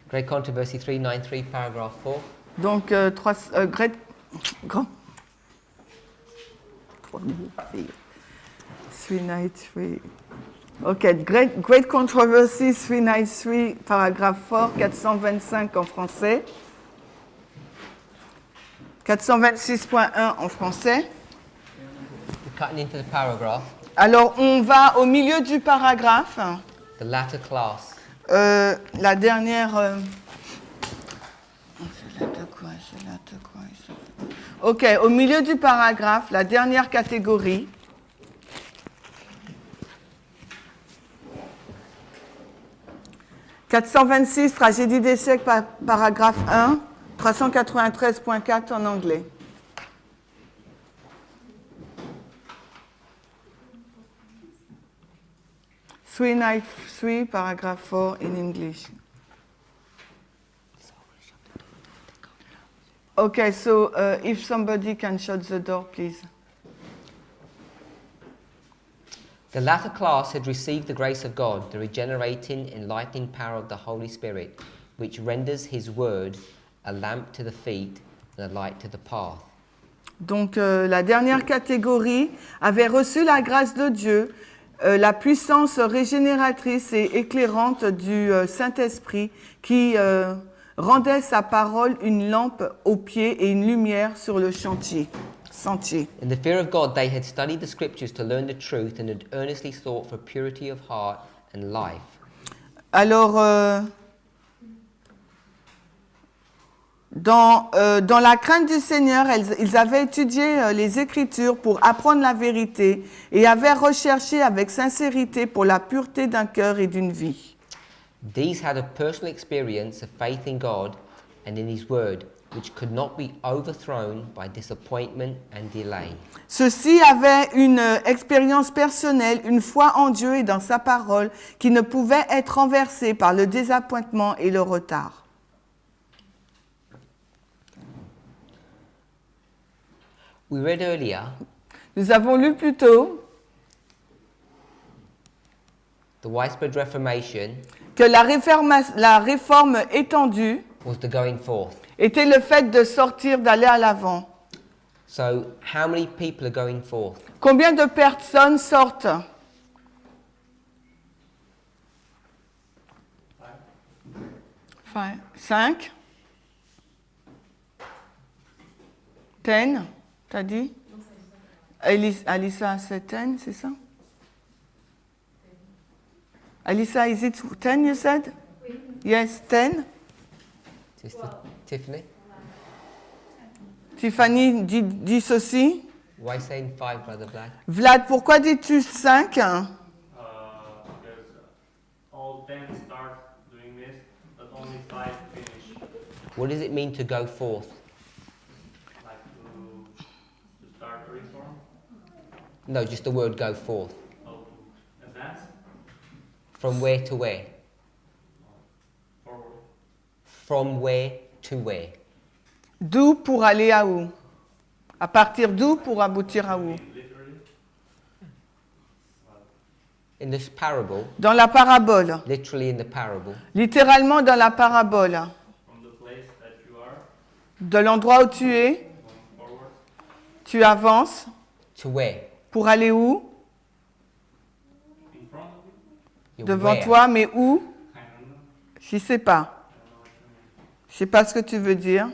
Great Controversy 393, paragraph 4. Donc, Great... Grand... 393. Ok, Great Controversy 393, paragraphe 4, 425 en français. 426.1 en français. We're cutting into the paragraph. Alors, on va au milieu du paragraphe. The latter class. La dernière... Ok, au milieu du paragraphe, la dernière catégorie. « 426, tragédie des siècles, paragraphe 1, 393.4 en anglais. » « 393, paragraphe 4 in English. » Okay, so if somebody can shut the door, please. The latter class had received the grace of God, the regenerating, enlightening power of the Holy Spirit, which renders His word a lamp to the feet and a light to the path. Donc, la dernière catégorie avait reçu la grâce de Dieu, la puissance régénératrice et éclairante du Saint-Esprit qui rendait sa parole une lampe aux pieds et une lumière sur le sentier. In the fear of God, they had studied the scriptures to learn the truth and had earnestly sought for purity of heart and life. Alors, dans la crainte du Seigneur, ils avaient étudié les Écritures pour apprendre la vérité et avaient recherché avec sincérité pour la pureté d'un cœur et d'une vie. These had a personal experience of faith in God and in His word, which could not be overthrown by disappointment and delay. Ceux-ci avaient une expérience personnelle, une foi en Dieu et dans sa parole qui ne pouvait être renversée par le désappointement et le retard. We read earlier Nous avons lu plus tôt the widespread Reformation que la réforme étendue was the going forth. était le fait de sortir, d'aller à l'avant. So, how many people are going forth? Combien de personnes sortent? 5? 10? T'as dit? Alissa, c'est 10, c'est ça? Alissa, is it 10 you said? Yes, 10? Sister Tiffany? Tiffany dit ceci. Why saying 5, Brother Vlad? Vlad, pourquoi dis-tu 5? Because all 10 start doing this, but only 5 finish. What does it mean to go forth? Like to start a reform, No, just the word go forth. or to advance From where to where? forward. From where to where? D'où pour aller à où? À partir d'où pour aboutir à où? Literally, In this parable, Dans la parabole. literally in the parable, Littéralement dans la parabole. from the place that you are, De l'endroit où tu es, going forward, tu avances. to where? Pour aller où? in front of you. You're Devant where? toi, mais où? I don't know. Je ne sais pas. Je ne sais pas ce que tu veux dire.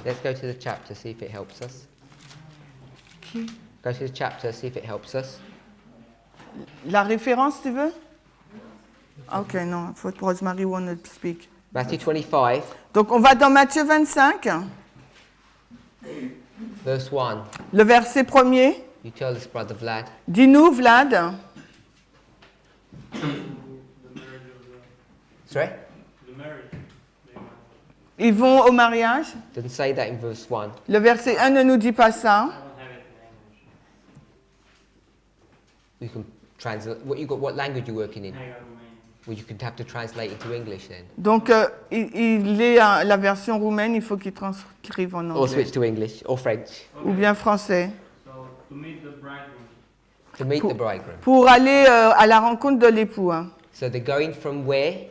Let's go to the chapter, see if it helps us. Go to the chapter, see if it helps us. La référence, tu veux? Ok, non, faut que Rosemary want to speak. Matthew 25, Donc, on va dans Matthieu 25, verse 1. le verset 1er. You tell us, Brother Vlad. Dis-nous, Vlad, The marriage of Sorry? the marriage. They want. ils vont au mariage. Doesn't say that in verse 1. Le verset 1 ne nous dit pas ça. I don't have it in English. You can translate. What language you working in? I got Romanian. Well, you could have to translate into English then. Donc, il est la version roumaine, il faut qu'il transcrive en Or anglais. switch to English or French. Ou bien français. So to meet the bridegroom. To meet the bridegroom. pour aller à la rencontre de l'époux. Hein. So they're going from where?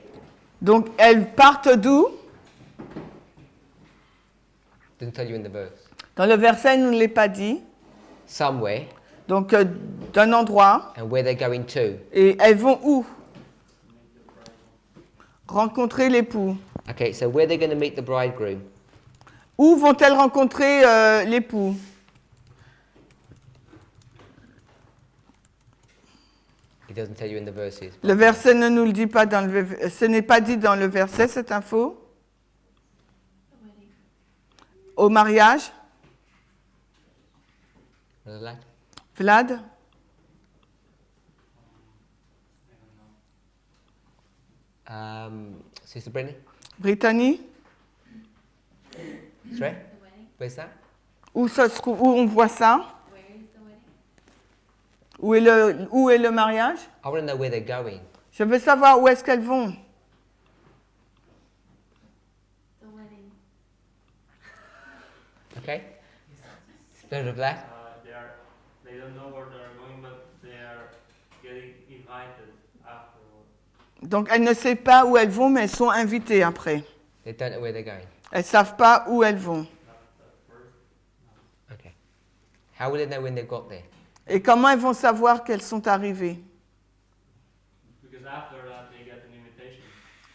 Donc, elles partent d'où? Didn't tell you in the verse. Dans le verset, il ne nous l'est pas dit. Somewhere. Donc, d'un endroit. And where they're going to. Et elles vont où? Rencontrer l'époux. Okay, so where they're going to meet the bridegroom. Où vont-elles rencontrer l'époux? It doesn't tell you in the verses. Le verset ne nous le dit pas dans le... Ce n'est pas dit dans le verset, cette info. Au mariage. Brother Lad? Vlad? Sister Brittany? Brittany? Shrey? Where's that? Où ça se trouve? Où on voit ça? Where is the wedding? Où est le mariage? I want to know where they're going. Je veux savoir où est-ce qu'elles vont. The wedding. Okay? Brother Vlad? They don't know where they're going, but they are getting invited afterwards. Donc, elles ne savent pas où elles vont, mais elles sont invitées après. They don't know where they're going. Elles ne savent pas où elles vont. Okay. How will they know when they got there? Et comment elles vont savoir qu'elles sont arrivées? Because after that, they get an invitation.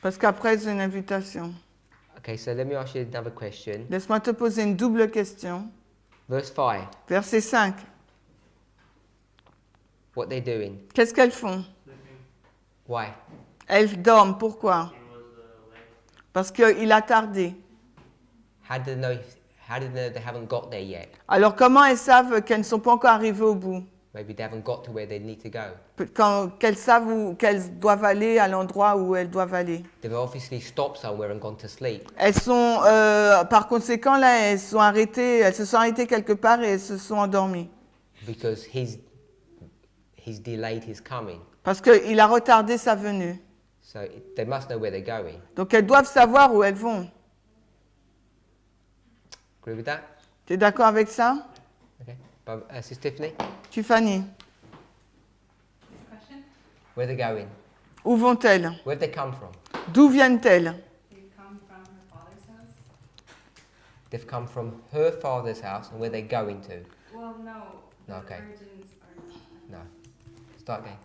Parce qu'après, c'est une invitation. Okay, so let me ask you another question. Laisse-moi te poser une double question. Verse 5. Verset 5. What they're doing. Qu'est-ce qu'elles font? Sleeping, Why? Elles dorment. Pourquoi? he was late. Parce qu'il a tardé. How do they know they haven't got there yet? Alors, comment elles savent qu'elles ne sont pas encore arrivées au bout? Maybe they haven't got to where they need to go. Qu'elles savent qu'elles doivent aller à l'endroit où elles doivent aller. They've obviously stopped somewhere and gone to sleep. Elles sont, par conséquent, là, elles se sont arrêtées quelque part et elles se sont endormies. Because he's delayed his coming. Parce qu'il a retardé sa venue. So they must know where they're going. Donc, elles doivent savoir où elles vont. Agree with that? Tu es d'accord avec ça? Okay. Sister Tiffany? Tiffany, Question? Where they're going? où vont-elles? Where they come from? D'où viennent-elles? They come from her father's house? They've come from her father's house and where they're going to. Well, no. No, The okay. virgins are not. No. Start again.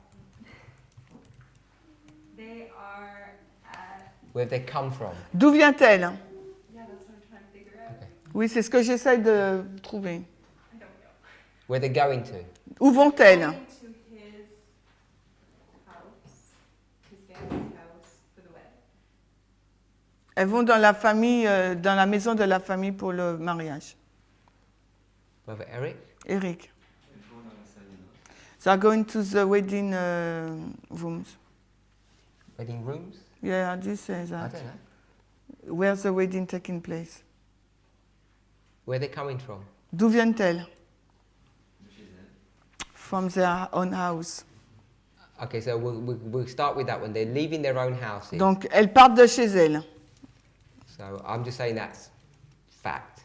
They are at. Where they come from. D'où vient-elle? Yeah, that's what I'm trying to figure out. Okay. Oui, c'est ce que j'essaie de trouver. I don't know. Where they're going to. Où vont-elles? Going to his house, his family's house for the wedding. Elles vont dans la famille, dans la maison de la famille pour le mariage. Brother Eric? Eric. They are going to the wedding rooms. Wedding rooms? Yeah, how do you say I that? don't know. Where's the wedding taking place? Where they're coming from. D'où viennent-elles? From their own house. Okay, so we'll start with that one. They're leaving their own houses. Donc, elles partent de chez elles. So I'm just saying that's fact.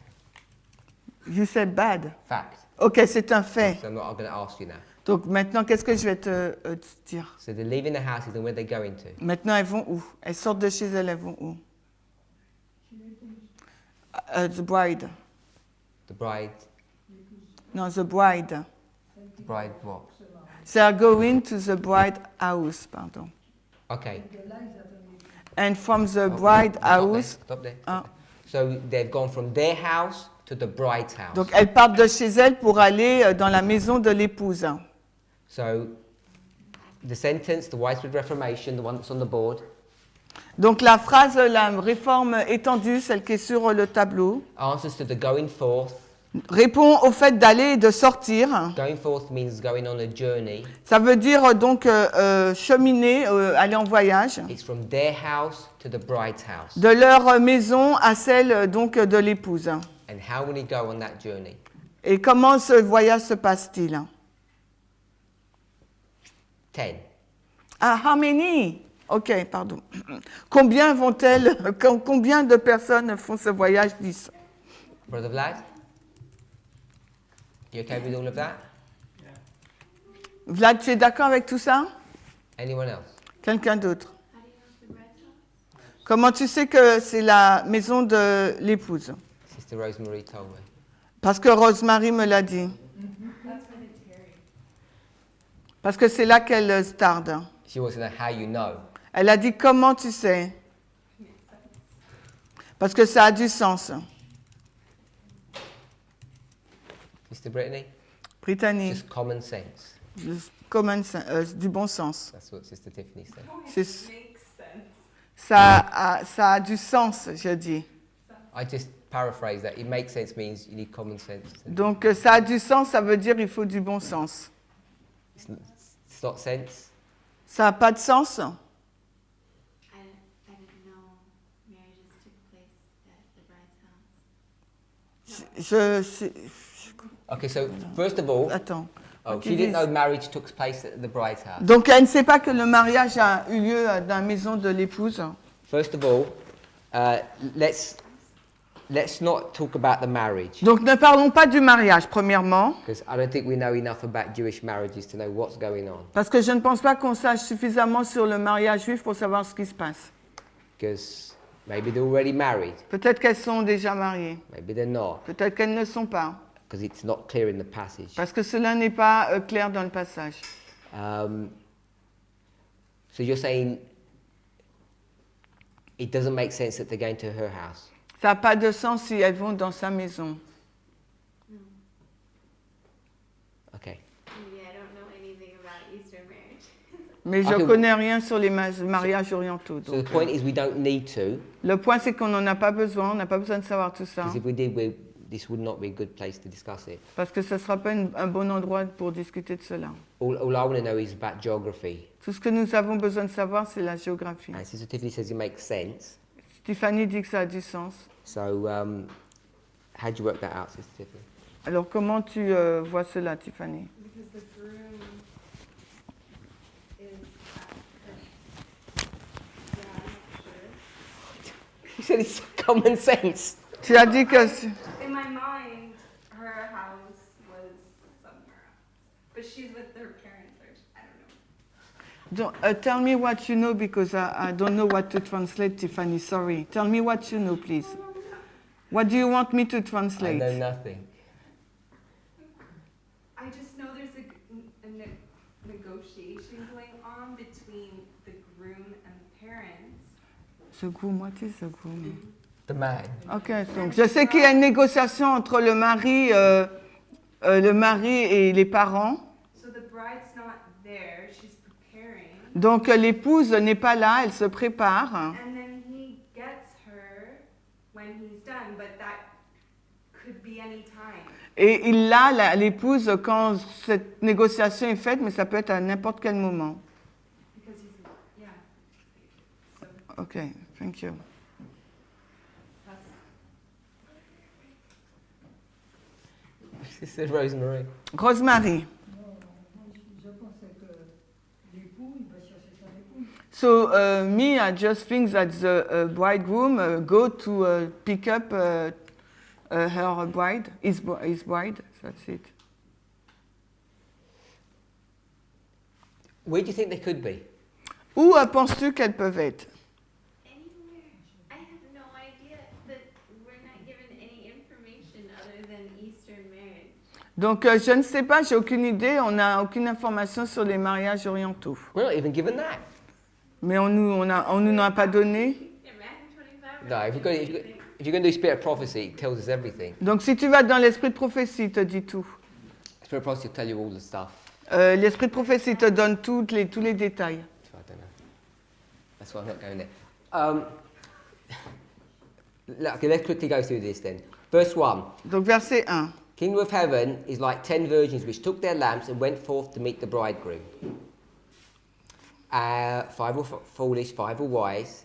You said bad. Fact. Ok, c'est un fait. So I'm not going to ask you now. Donc, maintenant, qu'est-ce que je vais te dire? So they're leaving the houses and where they're going to. Maintenant, elles vont où? Elles sortent de chez elles, elles vont où? The bride. The bride. No, the bride. The bride what? They are going to the bride house, pardon. Okay. And from the bride house, Stop there. Ah. So they've gone from their house to the bride's house. donc elles partent de chez elles pour aller dans la maison de l'épouse. So the sentence, the Widespread Reformation, the one that's on the board, Donc la phrase, la réforme étendue, celle qui est sur le tableau, answers to the going forth. répond au fait d'aller et de sortir. Going forth means going on a journey. Ça veut dire donc cheminer, aller en voyage, It's from their house to the bride's house. de leur maison à celle donc de l'épouse. And how will he go on that journey? Et comment ce voyage se passe-t-il? 10. Ah, how many? Ok, pardon. Combien de personnes font ce voyage? 10. Brother Vlad? You okay with all of that? Yeah. Vlad, tu es d'accord avec tout ça? Anyone else? Quelqu'un d'autre? How do you know it's the bride's house? Comment tu sais que c'est la maison de l'épouse? Sister Rosemary told me. Parce que Rosemary me l'a dit. That's where they tarry. Parce que c'est là qu'elle se tarde. She wants to know how you know. Elle a dit comment tu sais? Parce que ça a du sens. Sister Brittany? Brittany, Just common sense. du bon sens. That's what Sister Tiffany said. C'est- Makes sense. ça a du sens, je dis. I just paraphrase that. It makes sense means you need common sense. Donc ça a du sens, ça veut dire il faut du bon sens. It's not sense. Ça n'a pas de sens? I didn't know marriages took place at the bride's house. Okay, so first of all, Attends. oh, Ok, she didn't dis- know marriage took place at the bride's house. Donc elle ne sait pas que le mariage a eu lieu dans la maison de l'épouse. First of all, let's not talk about the marriage Donc ne parlons pas du mariage, premièrement, because I don't think we know enough about Jewish marriages to know what's going on. parce que je ne pense pas qu'on sache suffisamment sur le mariage juif pour savoir ce qui se passe. Because maybe they're already married, Peut-être qu'elles sont déjà mariées, maybe they're not, peut-être qu'elles ne le sont pas, because it's not clear in the passage. parce que cela n'est pas clair dans le passage. So you're saying it doesn't make sense that they're going to her house. Ça n'a pas de sens si elles vont dans sa maison. Okay. Yeah, I don't know anything about Eastern marriage. Mais je Ok. ne connais rien sur les mariages orientaux. So the donc. point is we don't need to, Le point, c'est qu'on n'en a pas besoin, on n'a pas besoin de savoir tout ça, because if we did, this would not be a good place to discuss it. parce que ce ne sera pas un bon endroit pour discuter de cela. All I want to know is about geography. Tout ce que nous avons besoin de savoir, c'est la géographie. And Sister Tiffany says it makes sense. Stéphanie dit que ça a du sens. So how do you work that out, Sister Tiffany? Alors, comment tu vois cela, Tiffany? Because the groom is yeah, I'm not sure. You said it's common sense. Tu as dit que... In my mind, her house was somewhere else. But she's with her parents, or I don't know. Don't, tell me what you know, because I don't know what to translate, Tiffany. Sorry. Tell me what you know, please. What do you want me to I translate? know nothing. I just know there's a negotiation going on between the groom and the parents. The groom, what is the groom? The man. Ok, donc je sais qu'il y a une négociation entre le mari et les parents. So the bride's not there, she's preparing. Donc l'épouse n'est pas là, elle se prépare. And then he gets her when he's done, but that could be any time. Et il l'a, l'épouse, quand cette négociation est faite, mais ça peut être à n'importe quel moment. Because he's, yeah. So Ok, thank you. that's, Sister Rosemary. Rosemary. Je pensais que l'époux, il va chercher son épouse. So me, I just think that the bridegroom go to pick up her bride, his bride. That's it. Where do you think they could be? Où penses-tu qu'elles peuvent être? Anywhere. I have no idea that we're not given any information other than Eastern marriage. Donc je ne sais pas, j'ai aucune idée, on n'a aucune information sur les mariages orientaux. We're not even given that. Mais on nous en a pas donné. In Matthew 25. No, if you're going to do spirit of prophecy, it tells us everything. Donc si tu vas dans l'esprit de prophétie, il te dit tout. Spirit of prophecy will tell you all the stuff. L'esprit de prophétie te donne tous les détails. So I don't know. That's why I'm not going there. Okay, let's quickly go through this then. Verse 1. Donc verset 1. Kingdom of heaven is like 10 virgins which took their lamps and went forth to meet the bridegroom. 5 were foolish, 5 were wise.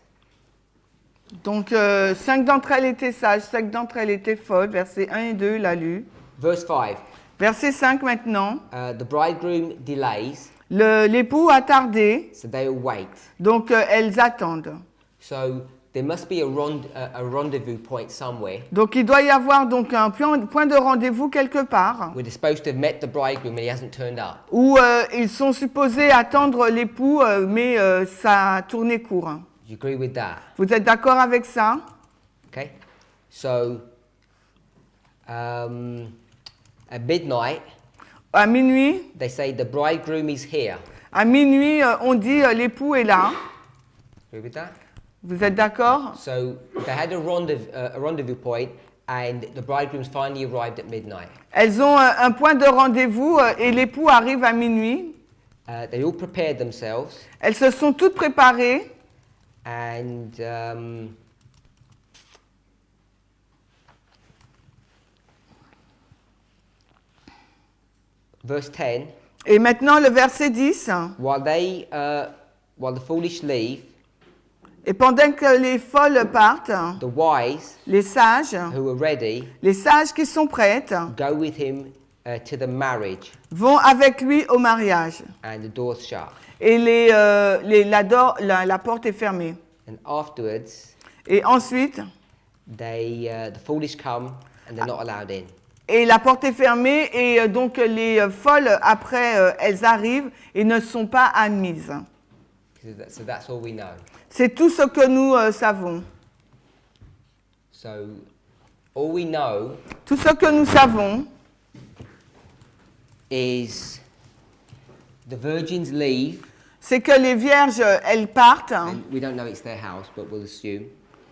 Donc 5 d'entre elles étaient sages, 5 d'entre elles étaient folles. Verset 1 et 2, l'a lu. Verse 5. Verset 5 maintenant. The bridegroom delays, L'époux a tardé, so they will wait. donc elles attendent. So there must be a rendezvous point somewhere Donc il doit y avoir donc un point de rendez-vous quelque part where they're supposed to have met the bridegroom and he hasn't turned up. où ils sont supposés attendre l'époux, mais ça a tourné court. Do you agree with that? Vous êtes d'accord avec ça? Okay. So at midnight, À minuit, they say the bridegroom is here. on dit l'époux est là. Agree with that? Vous êtes d'accord? So they had a rendezvous point, and the bridegroom's finally arrived at midnight. Elles ont un point de rendez-vous et l'époux arrive à minuit. They all prepared themselves, Elles se sont toutes préparées and verse 10. et maintenant le verset 10. While the foolish leave, Et pendant que les folles partent, the wise les sages who are ready qui sont prêtes go with him to the marriage, vont avec lui au mariage. and the door's shut. Et la porte est fermée. And afterwards, Et ensuite, the foolish come, and they're not allowed in. et la porte est fermée et donc les folles, après, elles arrivent et ne sont pas admises. So that's all we know. C'est tout ce que nous savons. So all we know Tout ce que nous savons, is the virgins leave, c'est que les vierges, elles partent. and we don't know it's their house, but we'll assume.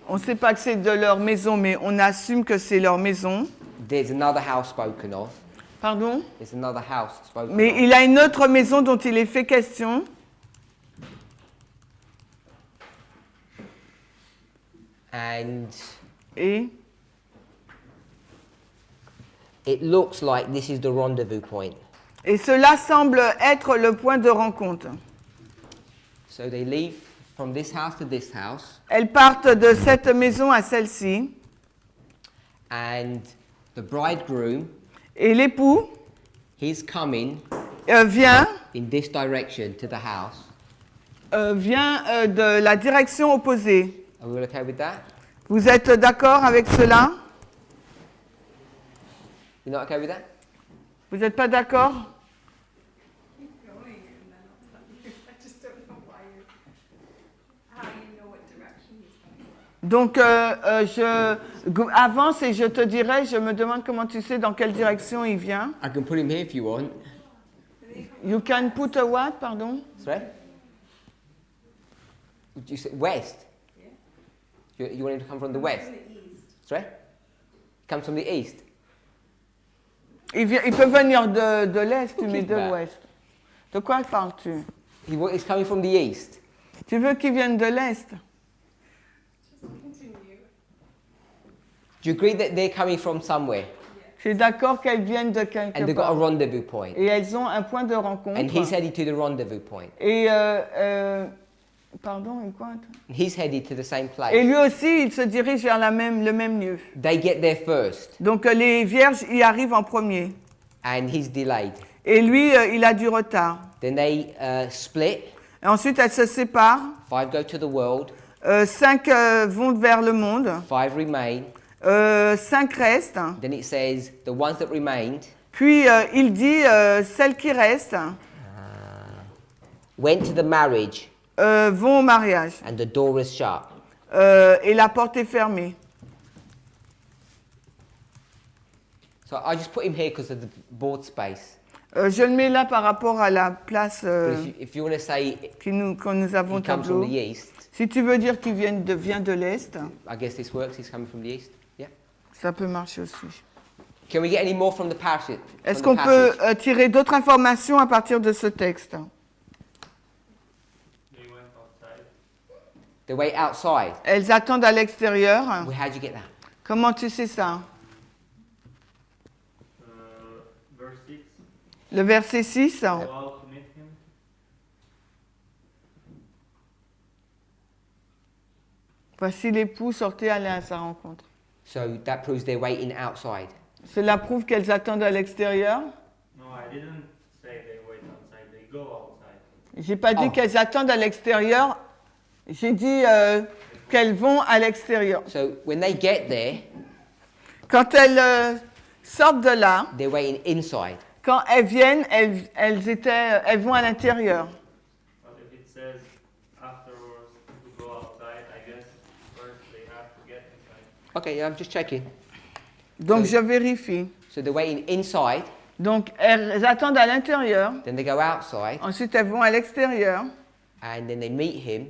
On ne sait pas que c'est de leur maison, mais on assume que c'est leur maison. There's another house spoken of. Pardon? There's another house spoken Mais of. il a une autre maison dont il est fait question. And Et it looks like this is the rendezvous point. cela semble être le point de rencontre. So they leave from this house to this house, Elles partent de cette maison à celle-ci. and the bridegroom, Et l'époux he's coming vient in this direction to the house. de la direction opposée. Are we all okay with that? Vous êtes d'accord avec cela? You're not okay with that? Vous n'êtes pas d'accord? Keep going and then I'll tell you. I just don't know how you know what direction he's going. Donc, je avance et je te dirai, je me demande comment tu sais dans quelle direction il vient. I can put him here if you want. You can put a what, pardon? Sorry? Would you say west? You want him to come from the west? Sorry? Comes from the east? Il peut venir de l'est, mais de Bah. l'ouest. De quoi parles-tu? He's coming from the east. Tu veux qu'il vienne de l'est? Do you agree that they're coming from somewhere? Je suis d'accord qu'elles viennent de quelque And they've got a part. rendezvous point. Et elles ont un point de rencontre. And he's headed to the rendezvous point. Et, pardon, et quoi? And he's headed to the same Et place. lui aussi, il se dirige vers le même lieu. They get there first, Donc les vierges y arrivent en premier. and he's delayed. Et lui, il a du retard. Then they split. Et ensuite, elles se séparent. 5 go to the world. 5 vont vers le monde. 5 remain. 5 restent. Then it says the ones that remained Puis il dit, celles qui restent went to the marriage, vont au mariage. and the door was shut. Et la porte est fermée. So I just put him here because of the board space. Je le mets là par rapport à la place But if you want to say que nous avons he au comes tableau. from the east, Si tu veux dire qu'il vient de l'Est, I guess this works. He's coming from the east. Yeah. ça peut marcher aussi. Can we get any more from the passage? Est-ce from qu'on the peut passage? tirer d'autres informations à partir de ce texte? They went outside. They wait outside. Elles attendent à l'extérieur. Well, how'd you get that? Comment tu sais ça? Verse 6. Le verset 6. Go out to meet him. Voici l'époux sortait aller à sa rencontre. So that proves they're waiting outside. Cela prouve qu'elles attendent à l'extérieur. No, I didn't say they wait outside. They go outside. J'ai pas dit Oh. qu'elles attendent à l'extérieur. J'ai dit They qu'elles vont à l'extérieur. So when they get there, Quand elles sortent de là, they're waiting inside. quand elles viennent, elles vont à l'intérieur. But if it says afterwards to go outside, I guess first they have to get inside. Okay, I'm just checking. Donc So- je vérifie. So they're waiting inside, Donc elles attendent à l'intérieur, then they go outside, ensuite elles vont à l'extérieur, and then they meet him,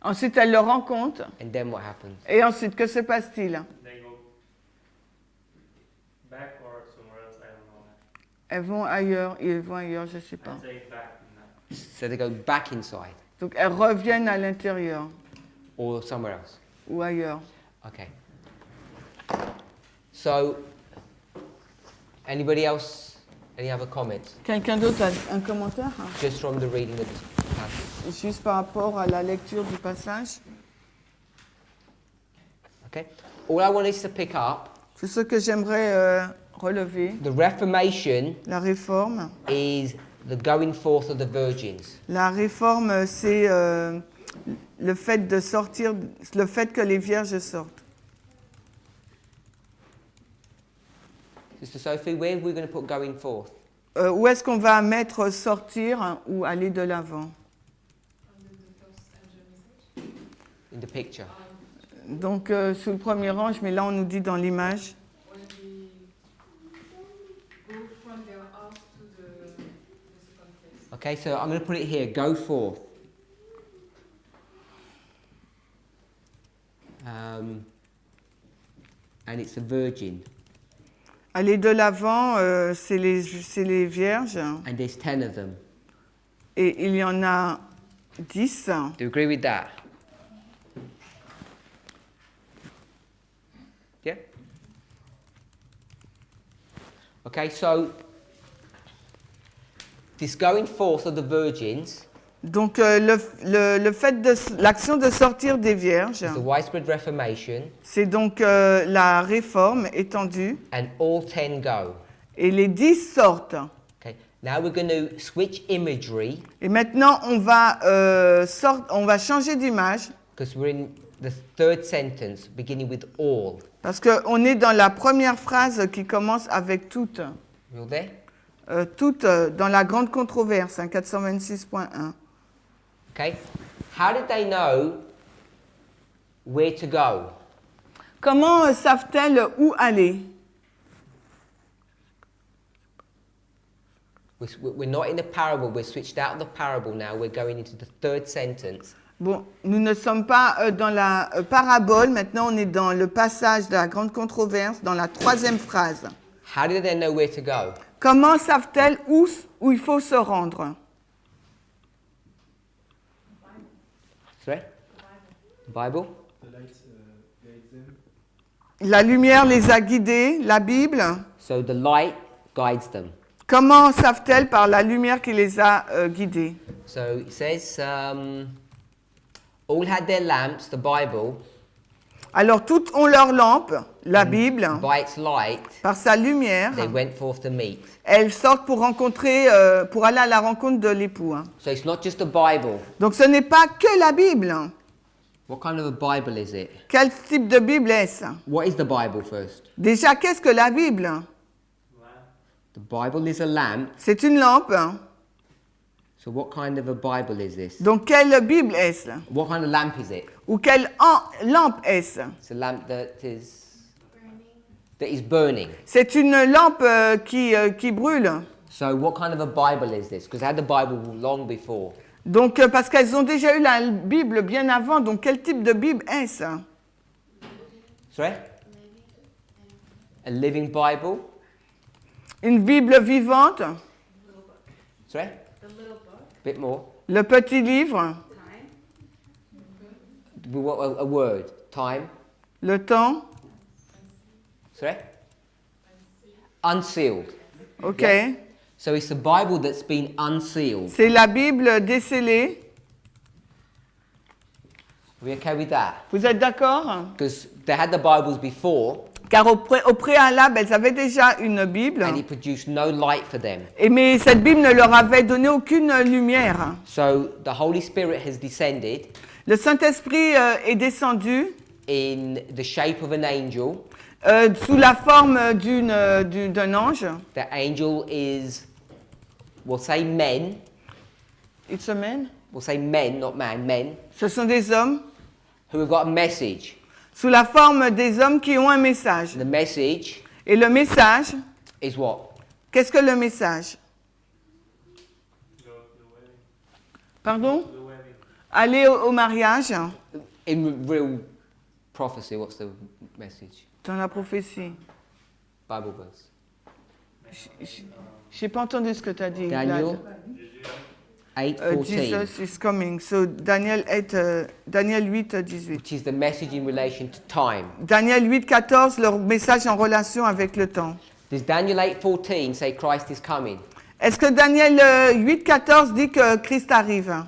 ensuite elles le rencontrent, and then what happens? et ensuite que se passe-t-il? They go back or somewhere else, I don't know. Elles vont ailleurs, ils vont ailleurs, je ne sais pas. I'd say back in that. So they go back inside Donc elles reviennent à l'intérieur or somewhere else. ou ailleurs. Okay. So, anybody else? Any other comments? Quelqu'un d'autre a un commentaire? Just from the reading of the passage. Juste par rapport à la lecture du passage. Okay. All I want is to pick up C'est ce que j'aimerais relever. the Reformation La réforme. is the going forth of the virgins. La réforme, c'est le fait de sortir, le fait que les vierges sortent. Sister Sophie, where are we going to put going forth? Où est-ce qu'on va mettre sortir ou aller de l'avant? In the picture. Donc, sous le premier range, mais là, on nous dit dans l'image. When we go from their house to the second place. Okay, so I'm going to put it here. Go forth. And it's a virgin. Aller de l'avant, c'est les vierges. And there's 10 of them. Et il y en a 10. Do you agree with that? Yeah? Okay, so this going forth of the virgins Donc, le fait de l'action de sortir des vierges, is the widespread Reformation, c'est donc la réforme étendue. and all 10 go. Et les 10 sortent. Okay, now we're going to switch imagery Et maintenant, on va changer d'image because we're in the third sentence beginning with all. parce qu'on est dans la première phrase qui commence avec toutes. You all there? Toutes dans la grande controverse, 426.1. Okay, how did they know where to go? Comment savent-elles où aller? We're not in the parable, we're switched out of the parable now, we're going into the third sentence. Bon, nous ne sommes pas dans la parabole, maintenant on est dans le passage de la grande controverse, dans la troisième phrase. How did they know where to go? Comment savent-elles où il faut se rendre? Sorry? Bible? La lumière les a guidées, la Bible. So the light guides them. Comment savent-elles par la lumière qui les a guidées? So it says, all had their lamps, the Bible, Alors toutes ont leur lampe, la Bible, by its light, par sa lumière. they went forth to meet. Elles sortent pour rencontrer, pour aller à la rencontre de l'époux. Hein. So it's not just a Bible. Donc ce n'est pas que la Bible. What kind of a Bible is it? Quel type de Bible est-ce? What is the Bible first? Déjà, qu'est-ce que la Bible? The Bible is a lamp. C'est une lampe. So what kind of a Bible is this? Donc quelle Bible est-ce? What kind of lamp is it? Ou quelle lampe est-ce? It's a lamp that is burning. C'est une lampe qui brûle. So what kind of a Bible is this? Because they had the Bible long before. Donc parce qu'elles ont déjà eu la Bible bien avant, donc quel type de Bible est-ce? Sorry? A living Bible? Une Bible vivante, Sorry? Bit more. le petit livre, A word. Time. le temps, Sorry? Unsealed. ok. Yeah. So it's a Bible that's been unsealed. C'est la Bible décellée. Are we okay with that? Vous êtes d'accord? Because they had the Bibles before, car au préalable, elles avaient déjà une Bible, and it produced no light for them. mais cette Bible ne leur avait donné aucune lumière. So the Holy Spirit has descended Le Saint-Esprit est descendu in the shape of an angel. sous la forme d'un ange. The angel is, we'll say men, It's a man. we'll say men, not man, men, Ce sont des hommes, who have got a message. sous la forme des hommes qui ont un message. The message Et le message, is what? qu'est-ce que le message? Go to the wedding. Pardon? To the wedding. Aller au mariage, In real prophecy, what's the message? dans la prophétie. Bible verse. Je n'ai pas entendu ce que tu as dit. Daniel 8:14, Jesus is coming. So Daniel 8, Daniel 8, 18. which is the message in relation to time. Daniel 8, 14, leur message en relation avec le temps. Does Daniel 8:14 say Christ is coming? Est-ce que Daniel 8, 14 dit que Christ arrive?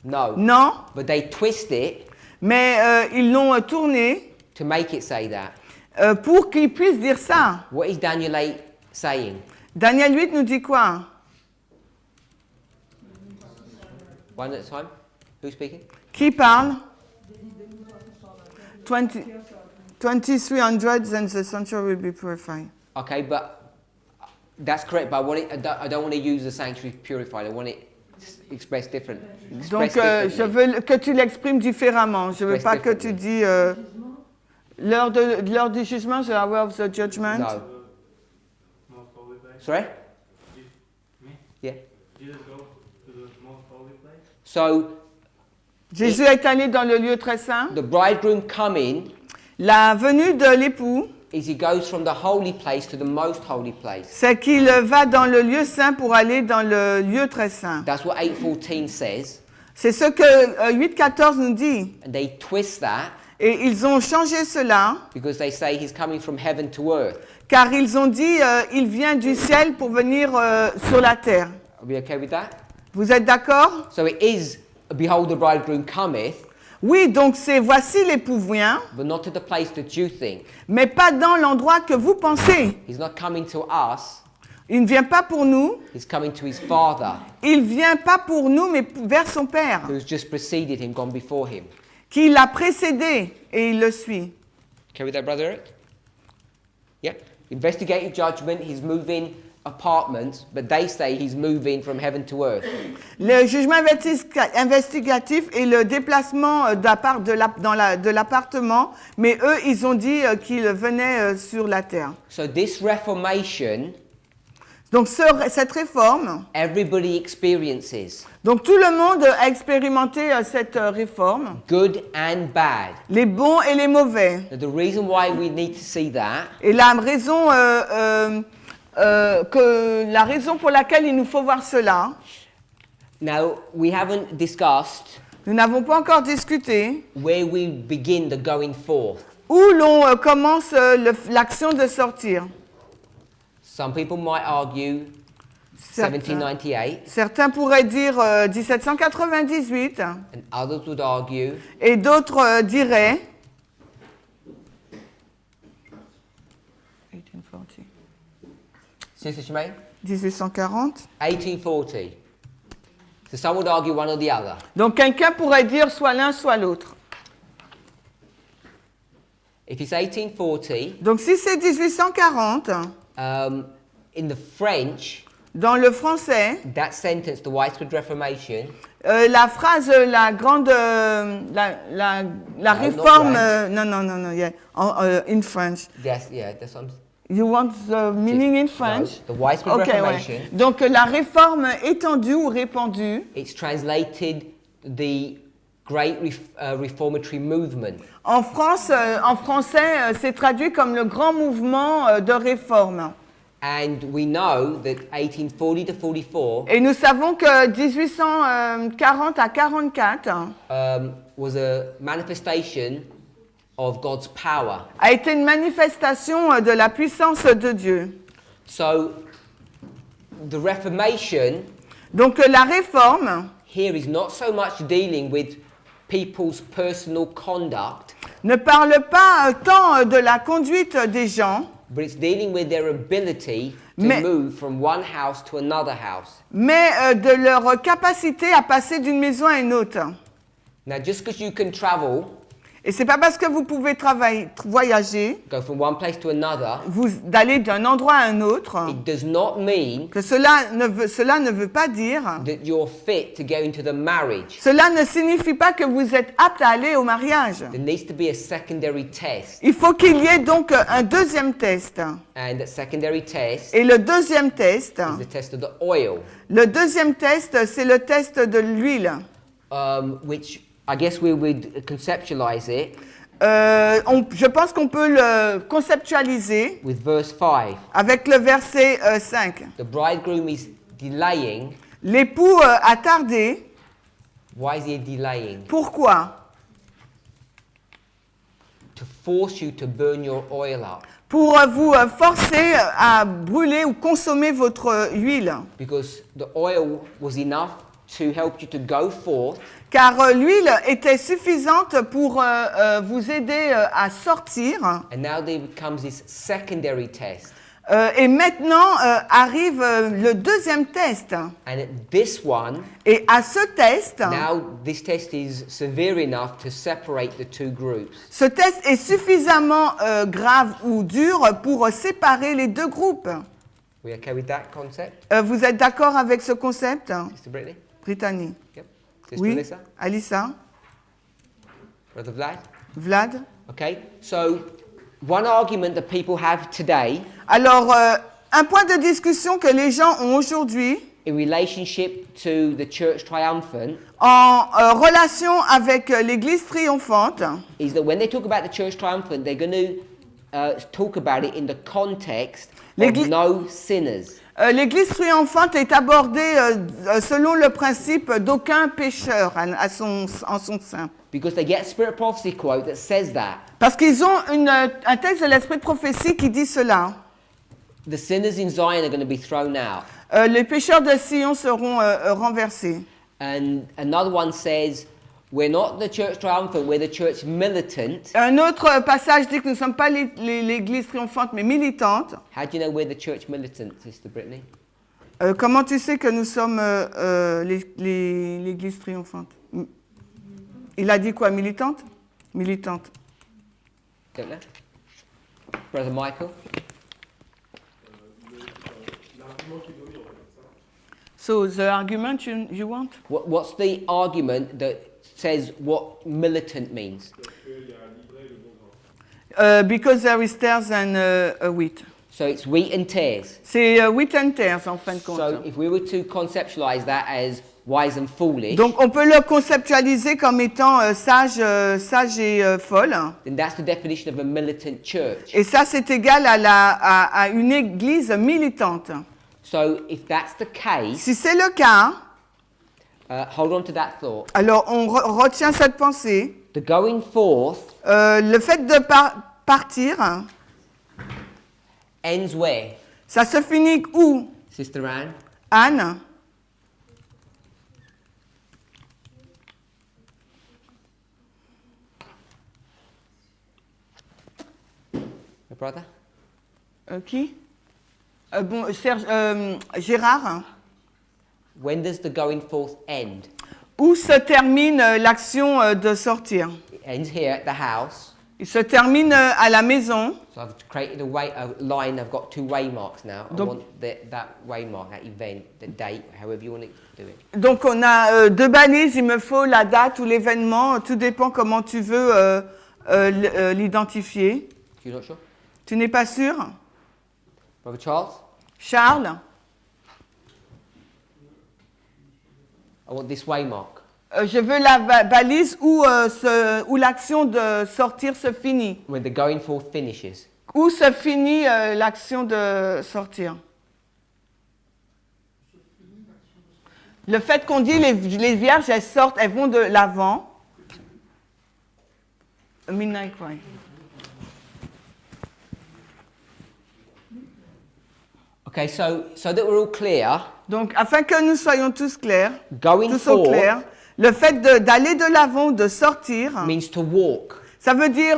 No. Non, But they twist it mais ils l'ont tourné to make it say that. pour qu'ils puissent dire ça. What is Daniel 8 saying? Daniel 8 nous dit quoi? One at a time? Who's speaking? Qui parle? 2300 and the sanctuary will be purified. Okay, but that's correct. But I don't want to use the sanctuary purified. I want it expressed different. Donc, Expressed je differently. veux que tu l'exprimes différemment. Je veux Express pas que tu dis l'heure du jugement, the hour of the judgment. No. Most holy place. Sorry? Me? Yeah. Jesus go to the most holy place. So Jésus est allé dans le lieu très saint. the bridegroom coming La venue de l'époux, is he goes from the holy place to the most holy place. c'est qu'il va dans le lieu saint pour aller dans le lieu très saint. That's what 8:14 says. C'est ce que 8.14 nous dit. And they twist that Et ils ont changé cela, because they say he's coming from heaven to earth. car ils ont dit il vient du ciel pour venir sur la terre. Are we okay with that? Vous êtes d'accord? So it is, behold, the bridegroom cometh, Oui, donc c'est voici l'époux vient, but not to the place that you think. mais pas dans l'endroit que vous pensez. He's not coming to us, Il ne vient pas pour nous, he's coming to his Father, il vient pas pour nous, mais vers son Père, who's just preceded him, gone before him. qui l'a précédé et il le suit. Okay with that, Brother Eric? Yeah. Investigative judgment, he's moving apartments, but they say he's moving from heaven to earth. Le jugement investigatif et le déplacement de l'appartement, mais eux, ils ont dit qu'il venait sur la terre. So this reformation, Donc cette réforme, everybody experiences, donc tout le monde a expérimenté cette réforme, good and bad. les bons et les mauvais. Now, the reason why we need to see that Et la raison, la raison pour laquelle il nous faut voir cela, now we haven't discussed nous n'avons pas encore discuté, where we begin the going forth. où l'on commence l'action de sortir. Some people might argue Certains, 1798, certains pourraient dire 1798 and others would argue et d'autres diraient 1840. Sister Shemaine, 1840. 1840. So some would argue one or the other. Donc quelqu'un pourrait dire soit l'un soit l'autre. If it's 1840, Donc si c'est 1840, in the French, dans le français, that sentence, the widespread Reformation, la phrase, la grande, la not réforme, right. non, yeah, in French. yes, yeah, that's what I'm You want the meaning in no, French? the widespread Ok, Reformation, ouais. Donc la réforme étendue ou répandue, it's translated the Great Reformatory Movement. en français, c'est traduit comme le grand mouvement de réforme. And we know that 1840 to 44 Et nous savons que 1840 à 44 was a manifestation of God's power. a été une manifestation de la puissance de Dieu. So the Reformation Donc la réforme, here is not so much dealing with people's personal conduct, ne parle pas tant de la conduite des gens, but it's dealing with their ability to Mais- move from one house to another house. mais de leur capacité à passer d'une maison à une autre. Now, just because you can travel, Et c'est pas parce que vous pouvez voyager, go from one place to another, d'aller d'un endroit à un autre, it does not mean que cela ne veut pas dire, that you're fit to go into the marriage. cela ne signifie pas que vous êtes apte à aller au mariage. There needs to be a secondary test, Il faut qu'il y ait donc un deuxième test. and that secondary test Et le deuxième test, is the test of the oil, c'est le test de l'huile. which I guess we would conceptualize it Je pense qu'on peut le conceptualiser with verse 5. avec le verset 5. The bridegroom is delaying. L'époux a tardé. Why is he delaying? Pourquoi? To force you to burn your oil up. Pour vous forcer à brûler ou consommer votre huile. Because the oil was enough to help you to go forth, Car l'huile était suffisante pour vous aider à sortir. and now there comes this secondary test. Et maintenant arrive le deuxième test. And at this one, Et à ce test, now this test is severe enough to separate the two groups. ce test est suffisamment grave ou dur pour séparer les deux groupes. We okay with that concept, Vous êtes d'accord avec ce concept, Sister Brittany? Brittany? Yep. Sister Oui, Melissa? Alissa, Brother Vlad? Vlad? Okay, so one argument that people have today Alors, un point de discussion que les gens ont aujourd'hui in relationship to the church triumphant en relation avec l'Église triomphante, is that when they talk about the church triumphant, they're going to talk about it in the context of L'Église- no sinners. l'Église triomphante est abordée selon le principe d'aucun pécheur en son sein. Because they get a spirit of prophecy quote that says that. Parce qu'ils ont un texte de l'Esprit de prophétie qui dit cela. The sinners in Zion are going to be thrown out. Les pécheurs de Sion seront renversés. And another one says, we're not the church triumphant, we're the church militant. Un autre passage dit que nous ne sommes pas l'Église triomphante, mais militante. How do you know we're the church militant, Sister Brittany? Comment tu sais que nous sommes l'Église triomphante? Il a dit quoi, militante? Militante. Don't know. Brother Michael? So, the argument you want? What's the argument that says what militant means? Because there is tares and wheat. So it's wheat and tares. C'est wheat and tares, en fin de compte. So if we were to conceptualize that as wise and foolish, Donc, on peut le conceptualiser comme étant sage et folle. then that's the definition of a militant church. Et ça, c'est égal à une église militante. So if that's the case, Si c'est le cas, hold on to that thought. alors on retient cette pensée. The going forth Le fait de partir, ends where? ça se finit où, Sister Anne? Anne? My brother? Qui? Serge, Gérard? When does the going forth end? Où se termine l'action de sortir? It ends here at the house. Il se termine à la maison. So I've created a line. I've got two waymarks now. I Donc- want that waymark, that event, the date, however you want to do it. Donc on a deux balises, il me faut la date ou l'événement, tout dépend comment tu veux l'identifier. You're not sure? Tu n'es pas sûr? Brother Charles? Charles? I want this waymark. Je veux la balise où l'action de sortir se finit. When the going forth finishes. Où se finit l'action de sortir? Le fait qu'on dit les vierges, elles sortent, elles vont de l'avant. A midnight cry. Okay, so that we're all clear, Donc, afin que nous soyons tous clairs, going tous au forth clair, le fait d'aller de l'avant, de sortir, means to walk. Ça veut dire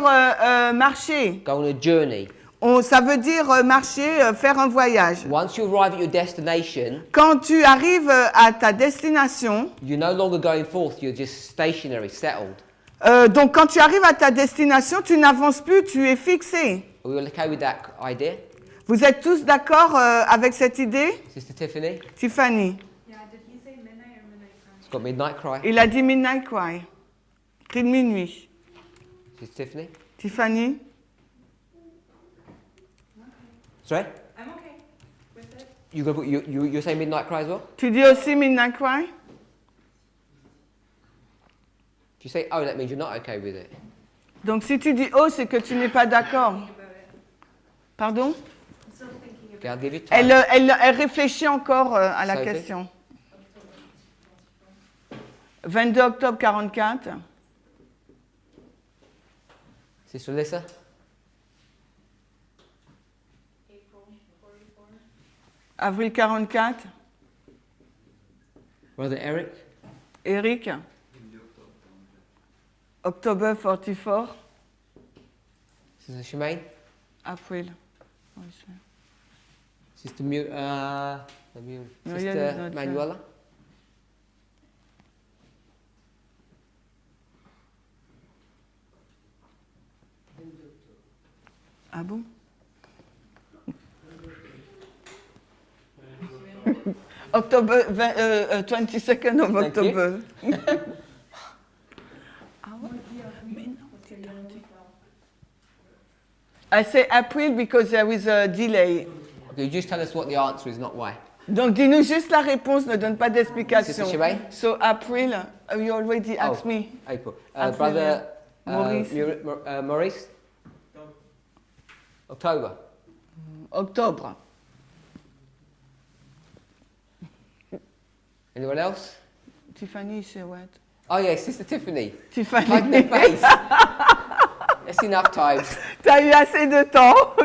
marcher. go on a journey. Ça veut dire marcher, faire un voyage. Once you arrive at your destination, Quand tu arrives à ta destination, you're no longer going forth, you're just stationary, settled. donc quand tu arrives à ta destination, tu n'avances plus, tu es fixé. Are we all okay with that idea? Vous êtes tous d'accord avec cette idée? Sister Tiffany? Tiffany, Yeah, did he say midnight or midnight cry? It's got midnight cry. il a dit midnight cry, cri de minuit. Sister Tiffany? Tiffany, Sorry? I'm okay with it. You're saying midnight cry as well? tu dis aussi midnight cry? If you say oh, that means you're not okay with it. Donc si tu dis oh, c'est que tu n'es pas d'accord. About it. Pardon? I'm still thinking Okay, about I'll give you time. Elle réfléchit encore à la Sophie? question. 22 octobre 44. Sister Alyssa? Avril 44. Brother Eric? Eric. October 44. Sister Shemaine? April. Sister Muriel is Sister not Manuela? Ah bon? October 22nd of Thank you. October. I say April because there is a delay. Okay, you just tell us what the answer is, not why. Donc dis-nous juste la réponse, ne donne pas d'explication. Sister Shemaine? So April, you already asked Oh. me. April. April, Brother Maurice. Maurice? October. Octobre. Anyone else? Tiffany, c'est what? Oh yeah, Sister Tiffany. Tiffany. Hide in their face. That's enough time. T'as eu assez de temps.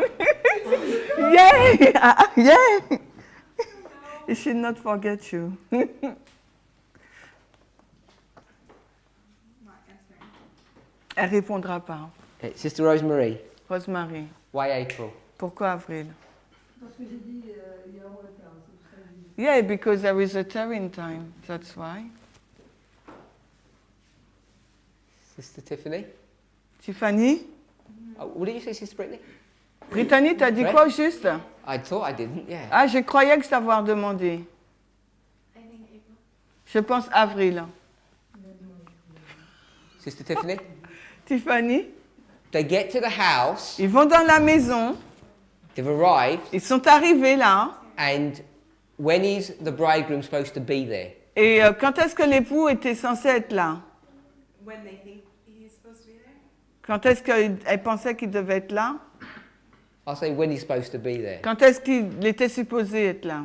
Yeah! Yeah! It should not forget you. not answering. Elle répondra pas. Okay, Sister Rosemary. Rosemary. Why April? Pourquoi avril? Parce que j'ai dit, il y a un retard, c'est pour ça que j'ai dit. Yeah, because there is a terrain time. That's why. Sister Tiffany? Tiffany? Oh, what did you say, Sister Brittany? Brittany, t'as dit Ouais. quoi au juste? I thought I didn't, yeah. Ah, je croyais que je t'avoir demandé. I think April. Je pense avril. Sister Tiffany? Tiffany? They get to the house, Ils vont dans la maison. they've arrived, Ils sont arrivés là. and when is the bridegroom supposed to be there? Et quand est-ce que l'époux était censé être là? When they think he's supposed to be there? Quand est-ce qu'elle pensait qu'il devait être là? I'll say when he's supposed to be there. Quand est-ce qu'il était supposé être là?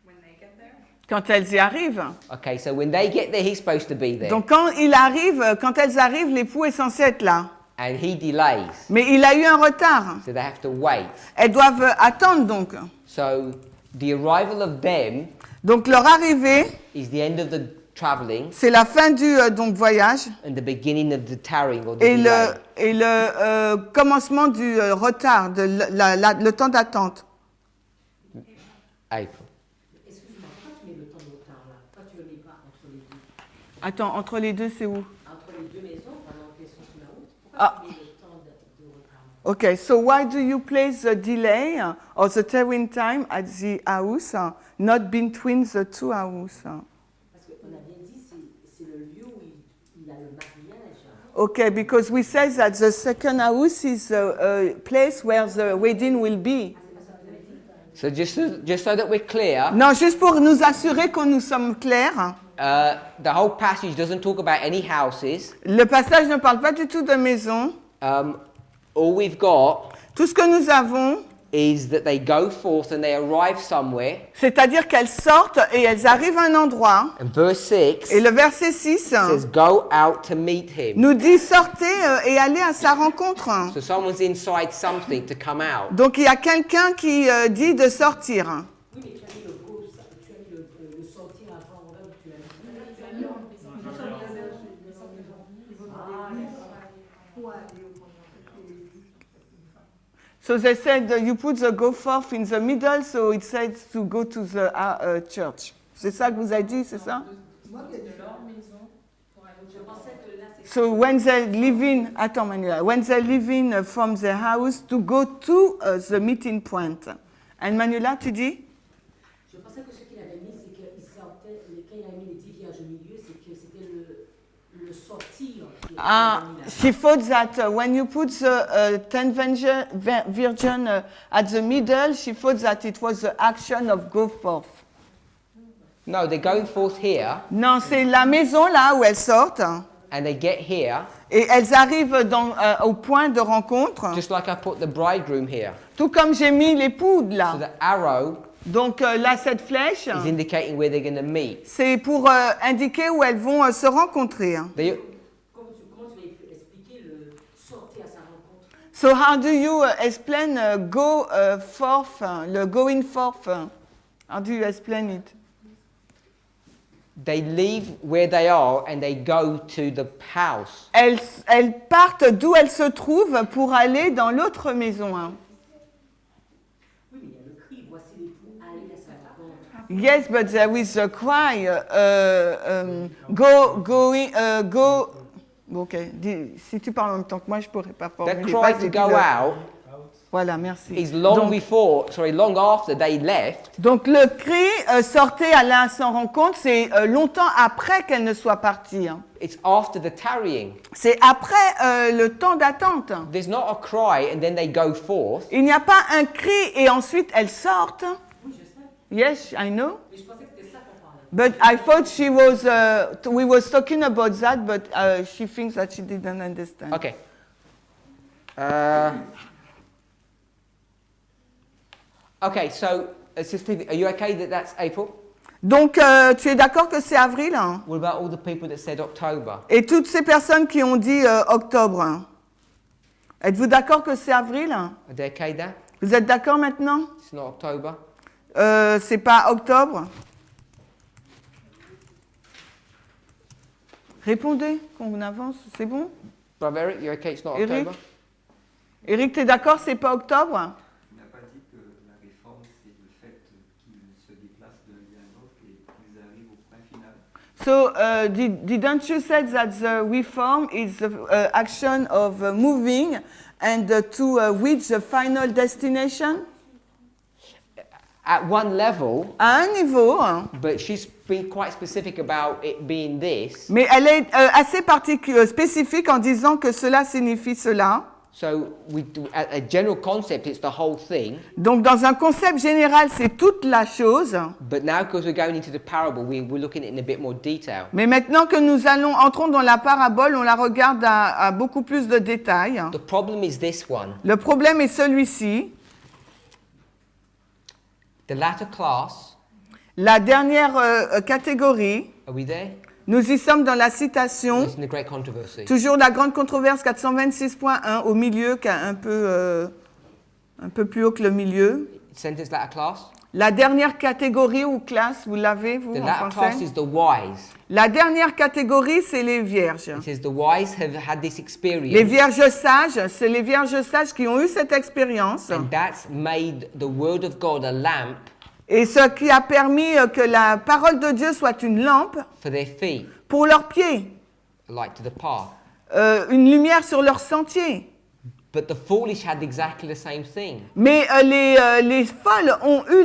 When they get there? Quand elles y arrivent. Okay, so when they get there, he's supposed to be there. Donc quand elles arrivent, l'époux est censé être là. And he delays, Mais il a eu un retard. so they have to wait. Elles doivent attendre donc. So the arrival of them Donc leur arrivée, is the end of the traveling c'est la fin du donc voyage and the beginning of the tarrying or the et delay. le commencement du retard, de le temps d'attente. April. Excuse-moi, pourquoi tu mets le temps de retard là? Pourquoi tu ne le mets pas entre les deux? Attends, entre les deux, c'est où? Entre les deux maisons, pendant qu'elles sont sur la route, pourquoi Ah. tu mets le temps de retard? Okay, so why do you place the delay or the tarrying time at the house, not between the two houses? Parce qu'on a bien dit, c'est le lieu où il y a le mariage. Okay, because we say that the second house is a place where the wedding will be. So just so that we're clear, Non, juste pour nous assurer que nous sommes clairs, the whole passage doesn't talk about any houses. le passage ne parle pas du tout de maison. All we've got Tout ce que nous avons, is that they go forth and they arrive somewhere. c'est-à-dire qu'elles sortent et elles arrivent à un endroit. And verse 6 Et le verset 6 says, go out to meet him. nous dit sortez et allez à sa rencontre. So someone's inside something to come out. Donc il y a quelqu'un qui dit de sortir. Oui, mais tu as mis le go, tu as mis le sortir avant, là où tu as mis. So they said you put the go forth in the middle, so it says to go to the church. C'est ça que vous avez dit, c'est ça? Moi, il y a des De leur maison pour aller au. Je pensais que là, c'est. So when they're leaving, attends Manuela, when they're leaving from their house to go to the meeting point. And Manuela, tu dis? Je pensais que ce qu'il avait mis, c'est qu'il sortait, quand il a mis les 10 vierges au milieu, c'est que c'était le sortir. She thought that when you put the 10 virgin at the middle, she thought that it was the action of go forth. No, they're going forth here, Non, c'est la maison là où elles sortent and they get here, et elles arrivent au point de rencontre, just like I put the bridegroom here. tout comme j'ai mis l'époux So là. the arrow Donc là, cette flèche, is indicating where they're going to meet. c'est pour indiquer où elles vont se rencontrer. They, Comment tu vas expliquer le sortir à sa rencontre? So how do you explain go forth, le going forth? How do you explain it? they leave where they are and they go to the house. Elles partent d'où elles se trouvent pour aller dans l'autre maison. Hein. Oui, mais il y a le cri, voici l'époux, allez à sa rencontre. Yes, but there is a cry. Go. Ok, si tu parles en même temps que moi, je pourrais pas That formuler. cry Vas-y, to go dis-le. out Voilà, merci. is long long after they left. Donc le cri sortez à la sans rencontre, c'est longtemps après qu'elle ne soit partie. Hein. It's after the tarrying. C'est après le temps d'attente. There's not a cry and then they go forth. Il n'y a pas un cri et ensuite elles sortent. Oui, je sais, Yes, I know. mais je pensais que c'était ça qu'on parlait. But I thought she was, we was talking about that, but she thinks that she didn't understand. Okay. Okay, so, Sister, are you okay that that's April? Donc, tu es d'accord que c'est avril? Hein? What about all the people that said October? Et toutes ces personnes qui ont dit octobre, hein? Êtes-vous d'accord que c'est avril? Hein? Are they okay that? Vous êtes d'accord maintenant? It's not October? C'est pas octobre? Répondez, qu'on avance, c'est bon? Brother Eric, you okay it's not Eric? October? Eric, tu es d'accord, c'est pas octobre? Il n'a pas dit que la réforme, c'est le fait qu'ils se déplacent d'un lieu à l'autre et qu'ils arrivent au point final. So, didn't you say that the reform is the action of moving and to reach the final destination? At one level, À un niveau, hein, but she's been quite specific about it being this. mais elle est assez spécifique en disant que cela signifie cela. So a general concept, it's the whole thing. Donc, dans un concept général, c'est toute la chose. But now, because we're going into the parable, we're looking at it in a bit more detail. Mais maintenant que nous entrons dans la parabole, on la regarde à beaucoup plus de détails. The problem is this one. Le problème est celui-ci. The latter class, La dernière catégorie, are we there? nous y sommes dans la citation. It's in the great controversy. Toujours la grande controverse 426.1 au milieu, qui est un peu plus haut que le milieu. Sentence latter class. La dernière catégorie ou classe, vous l'avez, vous, The en latter class français? is the wise. La dernière catégorie, c'est les vierges. It says the wise have had this Les experience, vierges sages, c'est les vierges sages qui ont eu cette expérience. and that's made the word of God a lamp Et ce qui a permis que la parole de Dieu soit une lampe for their feet, pour leurs pieds, a light to the path. une lumière sur leur sentier. But the foolish had exactly the same thing. Mais les folles ont eu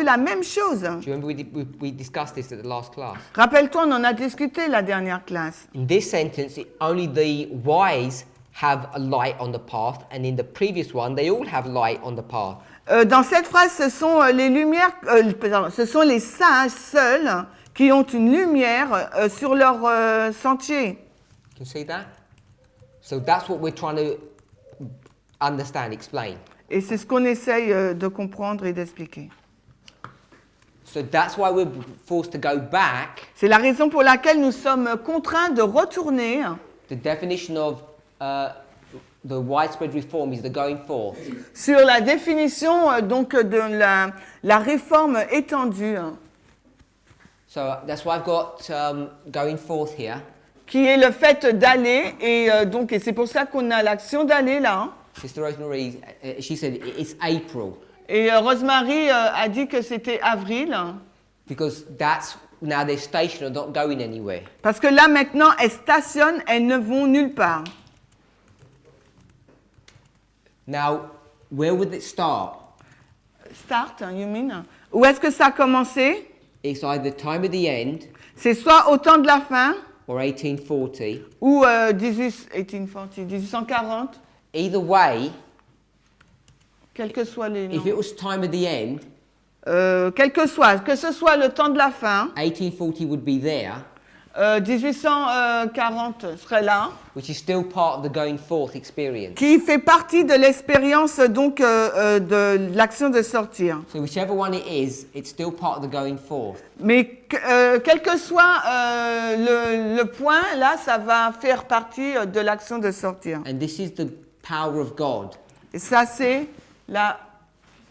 la même chose. Do you remember we discussed this at the last class? Rappelle-toi, on en a discuté la dernière classe. In this sentence, only the wise have a light on the path, and in the previous one, they all have light on the path. Dans cette phrase, ce sont ce sont les sages seuls qui ont une lumière sur leur sentier. Can you see that? So that's what we're trying to understand, explain. Et c'est ce qu'on essaye de comprendre et d'expliquer. So that's why we're forced to go back. C'est la raison pour laquelle nous sommes contraints de retourner. The definition of the widespread reform is the going forth. Sur la définition donc de la réforme étendue, So that's why I've got going forth here. qui est le fait d'aller, et c'est pour ça qu'on a l'action d'aller là. Sister Rosemary, she said it's April Et Rosemary a dit que c'était avril, because that's now their station are not going anywhere. parce que là maintenant elles stationnent, elles ne vont nulle part. Now, where would it start? Start, you mean? Où est-ce que ça a commencé? It's either time of the end C'est soit au temps de la fin or 1840. ou 1840. Either way, Quels que soient les if it noms. was time of the end, Quel que soit, que ce soit le temps de la fin, 1840 would be there, 1840 serait là, which is still part of the going forth experience. qui fait partie de l'expérience donc de l'action de sortir. So whichever one it is, it's still part of the going forth. Mais quel que soit le point, là, ça va faire partie de l'action de sortir. And this is the power of God, Et ça, c'est la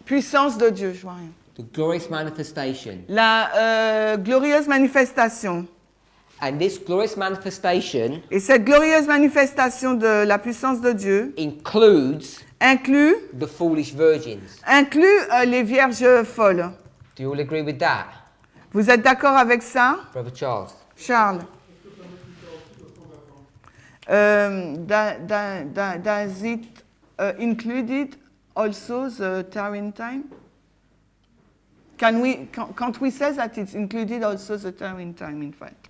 puissance de Dieu, je vois rien. the glorious manifestation. La glorieuse manifestation. And this glorious manifestation Et cette glorieuse manifestation de la puissance de Dieu includes inclut the foolish virgins. les vierges folles. Do you all agree with that, Vous êtes d'accord avec ça, Brother Charles? Charles? Does it included also the Taryn time? Can't we say that it's included also the Taryn time, in fact?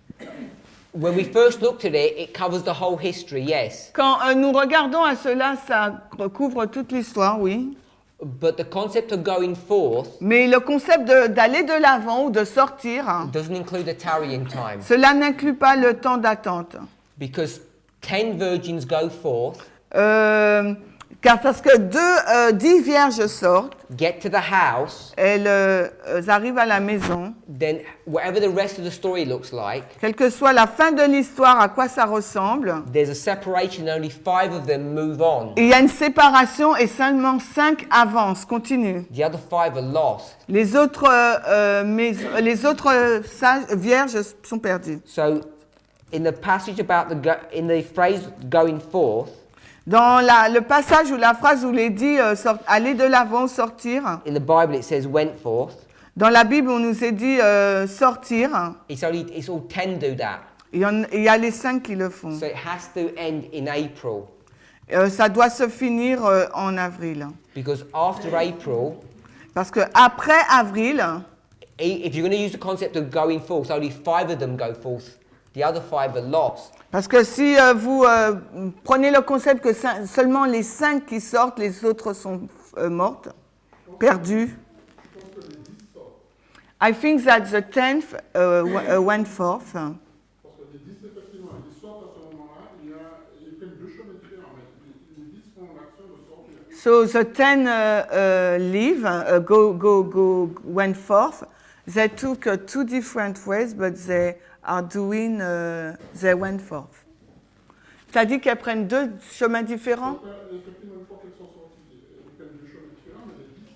When we first looked at it, it covers the whole history, yes. Quand nous regardons à cela, ça recouvre toute l'histoire, oui. But the concept of going forth Mais le concept d'aller de l'avant ou de sortir, doesn't include the tarrying time, cela n'inclut pas le temps d'attente. because 10 virgins go forth, Parce que 10 vierges sortent, get to the house, elles arrivent à la maison. then whatever the rest of the story looks like, Quelle que soit la fin de l'histoire, à quoi ça ressemble, there's a separation, only 5 of them move on. il y a une séparation et seulement 5 avancent, continuent. The other 5 are lost. Les autres vierges sont perdues. So in the passage about in the phrase going forth, Dans le passage ou la phrase où il est dit aller de l'avant, sortir, in the Bible it says went forth. dans la Bible on nous est dit sortir, It's all 10 do that. il y a les 5 qui le font. So it has to end in April, Ça doit se finir en avril. because after April, Parce que après avril, if you're going to use the concept of going forth, only 5 of them go forth. The other 5 are lost. parce que si vous prenez le concept que seulement les 5 qui sortent, les autres sont mortes, perdues. I think that the 10th went forth. Parce que les 10, effectivement, ils sortent à ce moment-là, ils prennent deux chemins différents, mais les 10 font l'action de sortir. So the 10 leave, went forth. They took 2 different ways, but they are doing, they went forth. Tu as dit qu'elles prennent 2 chemins différents? Effectivement, une fois qu'elles sont sorties, ils prennent deux chemins différents, mais les 10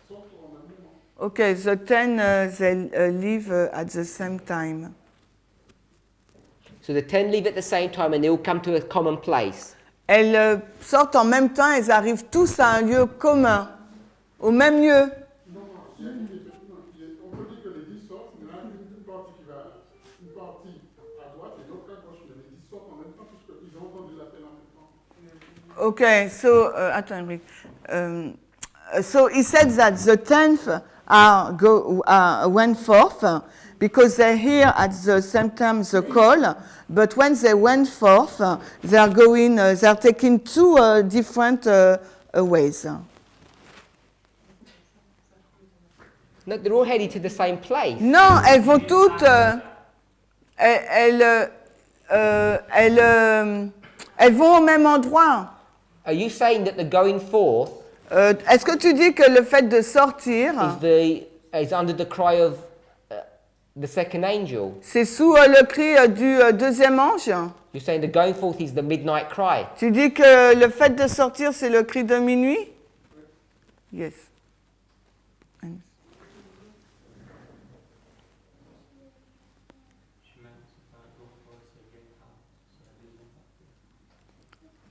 sortent en même moment. Okay, the 10 they leave at the same time. So the 10 leave at the same time and they all come to a common place. Elles sortent en même temps, elles arrivent tous à un lieu commun, au même lieu. Non, il y a effectivement, on peut dire que les 10 sortent, mais là, une partie qui va, une partie à droite et l'autre à gauche, mais les 10 sortent en même temps puisqu'ils ont entendu l'appel en même temps. Okay, so attends, Henrik. So he said that the 10th went forth because they hear at the same time the call, but when they went forth, they are taking 2 different ways. No, they're all headed to the same place. Non, elles vont toutes, elles vont au même endroit. Are you saying that the going forth Est-ce que tu dis que le fait de sortir, is under the cry of the second angel? c'est sous le cri du deuxième ange? You're saying the going forth is the midnight cry. Tu dis que le fait de sortir, c'est le cri de minuit? Yes.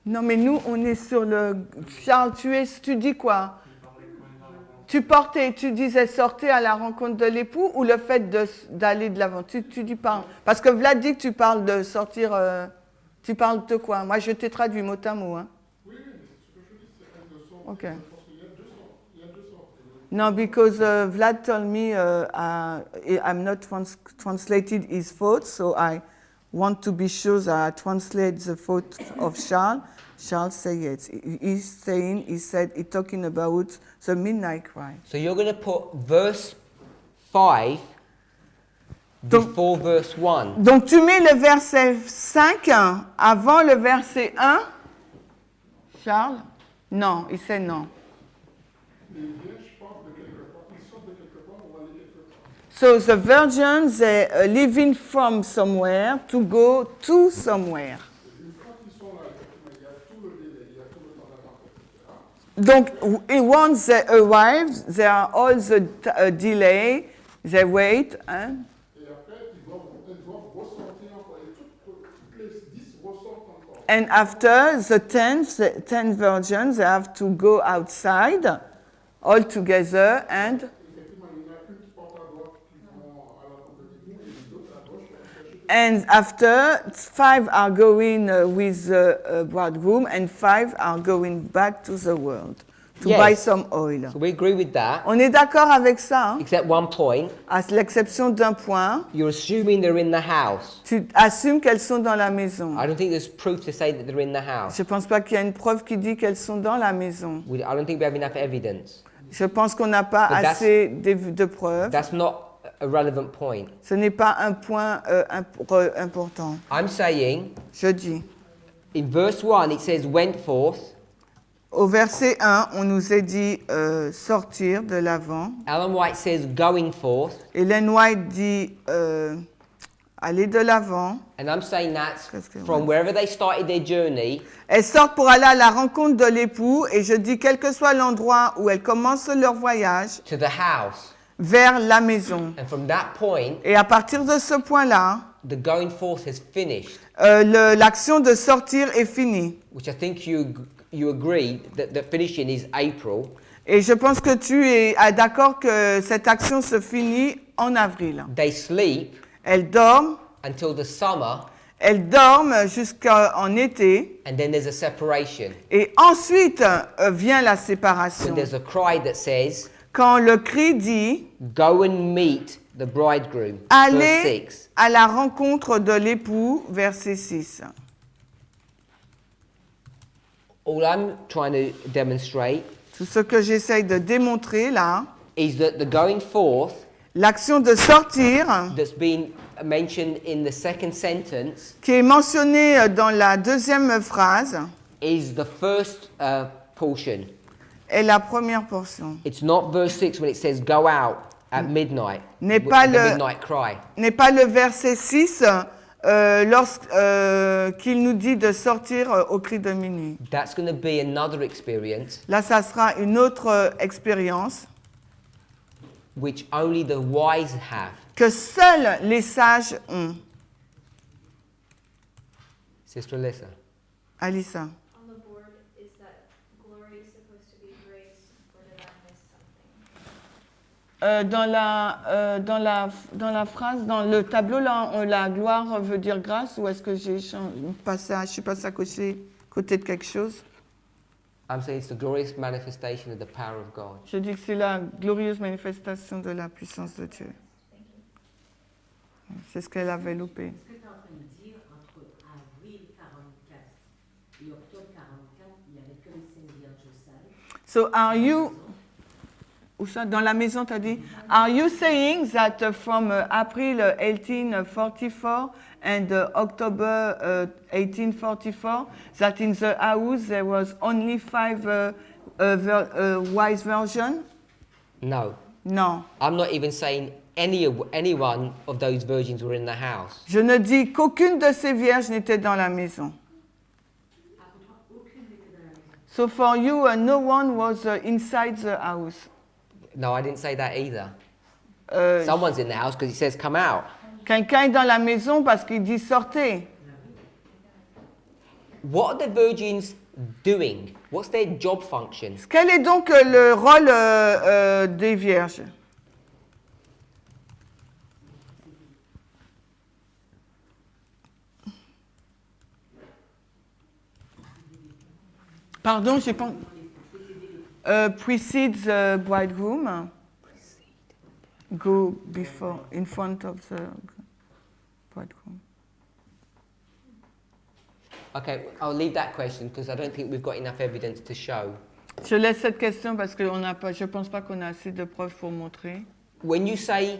Non, mais nous, on est sur le... Charles, tu dis quoi? Tu disais sortez à la rencontre de l'époux ou le fait d'aller de l'avant? Tu dis pas. Parce que Vlad dit que tu parles de sortir. Tu parles de quoi? Moi, je t'ai traduit mot à mot. Hein. Oui, mais ce que je dis, c'est un de sorte. Ok. Parce qu'il y a deux sortes. Il y a deux sortes. No, because Vlad told me I'm not translated his thoughts, so I want to be sure that I translate the thought of Charles. Charles said yes. He said he's talking about the midnight cry. So you're going to put verse 5 Donc- before verse 1. Donc tu mets le verset 5 avant le verset 1. Charles? Non, il sait non. Les vierges partent de quelque part. Ils sortent de quelque part pour aller quelque part. So the virgins, they leaving from somewhere to go to somewhere. Et quand ils sont là, effectivement, il y a tout le délai, il y a tout le temps d'attente, etc. Donc once they arrive, there are all the delay, they wait. Hein? Et après, elles doivent ressortir encore. Et toutes les 10 ressortent encore. And after the 10 virgins, they have to go outside all together and Effectivement, il y en a une qui porte à droite qui vont à la rencontre de l'époux et les autres à gauche pour chercher. and after 5 are going with the bridegroom and 5 are going back to the world to Yes. buy some oil. So we agree with that, On est d'accord avec ça, hein? except one point. À l'exception d'un point. You're assuming they're in the house. Tu assumes qu'elles sont dans la maison. I don't think there's proof to say that they're in the house. Je ne pense pas qu'il y a une preuve qui dit qu'elles sont dans la maison. I don't think we have enough evidence. Je pense qu'on n'a pas But that's- assez de preuves. That's not a relevant point. Ce n'est pas un point important. I'm saying Je dis, in verse 1 it says went forth. au verset 1, on nous a dit sortir de l'avant. Ellen White says going forth. Hélène White dit aller de l'avant. And I'm saying that's Qu'est-ce que- from wherever they started their journey Elles sortent pour aller à la rencontre de l'époux et je dis quel que soit l'endroit où elles commencent leur voyage, to the house. vers la maison. And from that point, Et à partir de ce point-là, the going forth has finished, l'action de sortir est finie. which I think you agree that finishing is April. Et je pense que tu es d'accord que cette action se finit en avril. They sleep Elles dorment, until the summer, jusqu'en été. and then there's a separation. Et ensuite vient la So séparation. there's a cry that says, Quand le cri dit go and meet the bridegroom. Verse allez 6. à la rencontre de l'époux, verset 6. All I'm trying to demonstrate Tout ce que j'essaye de démontrer là, is that the going forth l'action de sortir, that's been mentioned in the second sentence qui est mentionnée dans la deuxième phrase, is the first portion. est la première portion. It's not verse 6 when it says go out at midnight. N'est with pas the le- midnight cry. N'est pas le verset 6 qu'il nous dit de sortir au cri de minuit. That's going to be another experience Là, ça sera une autre expérience which only the wise have. que seuls les sages ont. Sister Alyssa. Alissa. On the board, is that glory supposed to be grace, or did I miss something? Dans la phrase, dans le tableau, là, la gloire veut dire grâce, ou est-ce que je suis passée à côté de quelque chose? I'm saying it's the glorious manifestation of the power of God. Je dis que c'est la glorieuse manifestation de la puissance de Dieu. C'est ce qu'elle avait loupé. Ce que tu es en train de dire, entre avril 44 et octobre 44, il n'y avait que les 5 vierges sages. So are you, où ça, dans la maison, tu as dit, are you saying that from April 1844 and October 1844, that in the house there was only 5 wise virgins? No. Non. I'm not even saying anyone of those virgins were in the house. Je ne dis qu'aucune de ces vierges n'était dans la maison. So for you, no one was inside the house. No, I didn't say that either. Euh, Someone's in the house because it says come out. Quelqu'un est dans la maison parce qu'il dit sortez. What are the virgins doing? What's their job function? Quel est donc le rôle des vierges? Pardon, j'ai pas... precedes the bridegroom. Go before, in front of the bridegroom. Okay, I'll leave that question because I don't think we've got enough evidence to show. Je laisse cette question parce que je ne pense pas qu'on a assez de preuves pour montrer. When you say,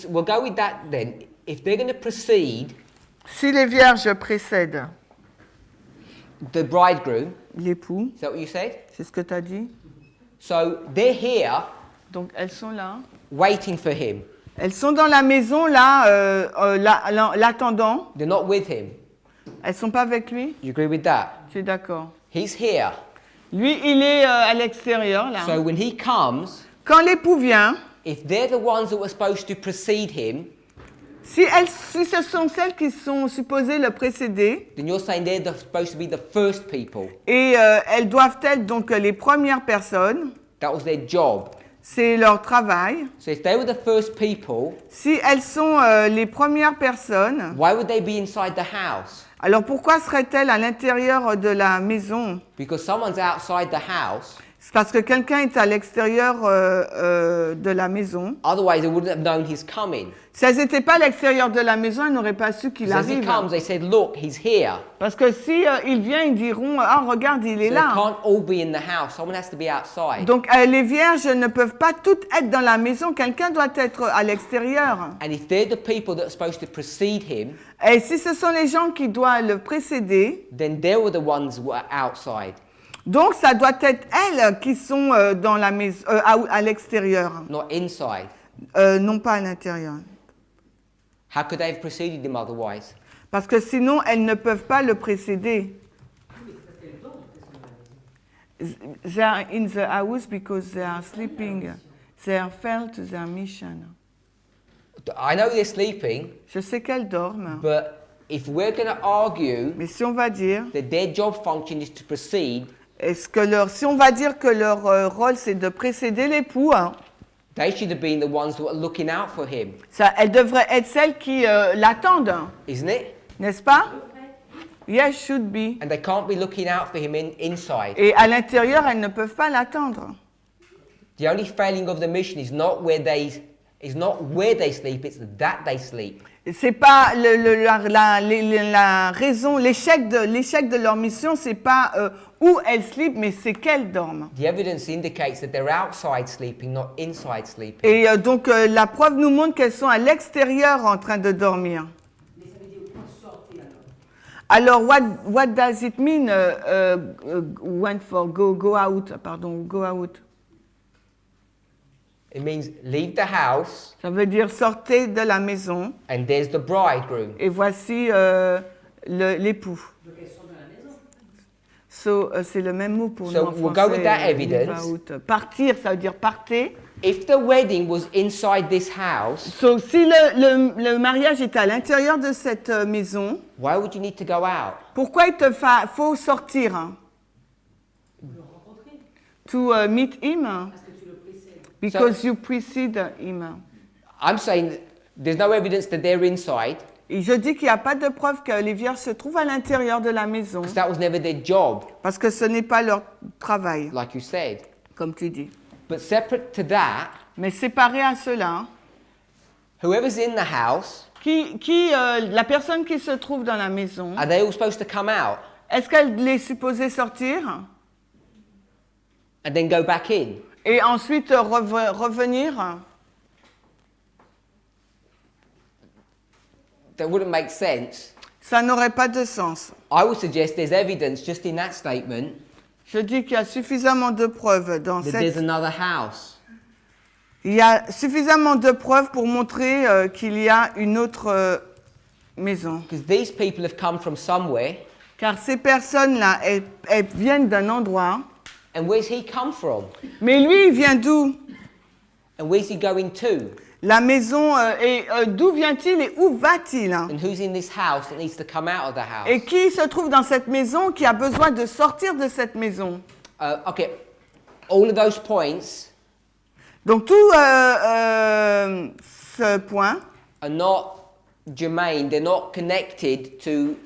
we'll go with that then. If they're going to precede Si les vierges précèdent the bridegroom, l'époux, is that what you said? c'est ce que tu as dit, So they're here donc elles sont là. waiting for him. Elles sont dans la maison là, l'attendant. They're not with him. Elles sont pas avec lui. Do you agree with that? Tu es d'accord. He's here. Lui, il est à l'extérieur là. So when he comes, Quand l'époux vient, if they're the ones that were supposed to precede him, si ce sont celles qui sont supposées le précéder, then you're saying they're supposed to be the first people. et elles doivent être donc les premières personnes, That was their job. c'est leur travail. So if they were the first people, Si elles sont les premières personnes, why would they be inside the house? alors pourquoi seraient-elles à l'intérieur de la maison? Because someone's outside the house. C'est parce que quelqu'un est à l'extérieur de la maison. Otherwise, they wouldn't have known he's coming. Si elles n'étaient pas à l'extérieur de la maison, elles n'auraient pas su qu'il Because as he arrive. comes, they said, look, he's here. Parce que si il vient, ils diront, ah regarde, il So est they là. can't all be in the house. Someone has to be outside. Donc les vierges ne peuvent pas toutes être dans la maison. Quelqu'un doit être à l'extérieur. And if they're the people that are supposed to precede him, Et si ce sont les gens qui doivent le précéder, then they were the ones who were outside, donc ça doit être elles qui sont dans la maison, à l'extérieur, not inside. non pas à l'intérieur. How could they have preceded him otherwise? Parce que sinon, elles ne peuvent pas le précéder. They are in the house because they are sleeping. They are failed to their mission. I know they're sleeping, Je sais qu'elles dorment, but if we're going to argue mais si on va dire, that their job function is to precede, si on va dire que leur rôle c'est de précéder l'époux, hein, they should have been the ones who are looking out for him, elles devraient être celles qui l'attendent, isn't it? n'est-ce pas? Yes, should be. And they can't be looking out for him inside. Et à l'intérieur, elles ne peuvent pas l'attendre. The only failing of the mission is not where they sleep, it's that they sleep. C'est pas la raison, l'échec de leur mission, c'est pas où elles sleep, mais c'est qu'elles dorment. The evidence indicates that they're outside sleeping, not inside sleeping. Et donc la preuve nous montre qu'elles sont à l'extérieur en train de dormir. Mais ça veut dire quoi sortir alors? Alors, what does it mean went for go out, pardon, go out? It means leave the house, Ça veut dire sortez de la maison and there's the bridegroom. et voici l'époux. Donc elles sont dans la maison. So, c'est le même mot pour So nous en we'll français. go with that leave evidence. out. Partir, ça veut dire partez. If the wedding was inside this house, So, si le mariage est à l'intérieur de cette maison, why would you need to go out? pourquoi il te faut sortir? Hein? Le rencontrer. To meet him? Parce que tu le précèdes. Because you precede him. I'm saying there's no evidence that they're inside, Et je dis qu'il n'y a pas de preuve que les vierges se trouvent à l'intérieur de la maison. because that was never their job, Parce que ce n'est pas leur travail, like you said. comme tu dis. But separate to that, Mais séparé à cela, whoever's in the house, la personne qui se trouve dans la maison, are they all supposed to come out est-ce qu'elle est supposée sortir and then go back in? et ensuite revenir? That wouldn't make sense. Ça n'aurait pas de sens. I would suggest there's evidence just in that statement Je dis qu'il y a suffisamment de preuves dans that there's cette... another house. Il y a suffisamment de preuves pour montrer qu'il y a une autre maison. Because these people have come from somewhere, Car ces personnes-là, elles viennent d'un endroit. and where's he come from? Mais lui, il vient d'où? And where's he going to? La maison, et d'où vient-il et où va-t-il? And who's in this house that needs to come out of the house? Et qui se trouve dans cette maison, qui a besoin de sortir de cette maison? Okay, all of those points Donc tout ce point are not germane, they're not connected to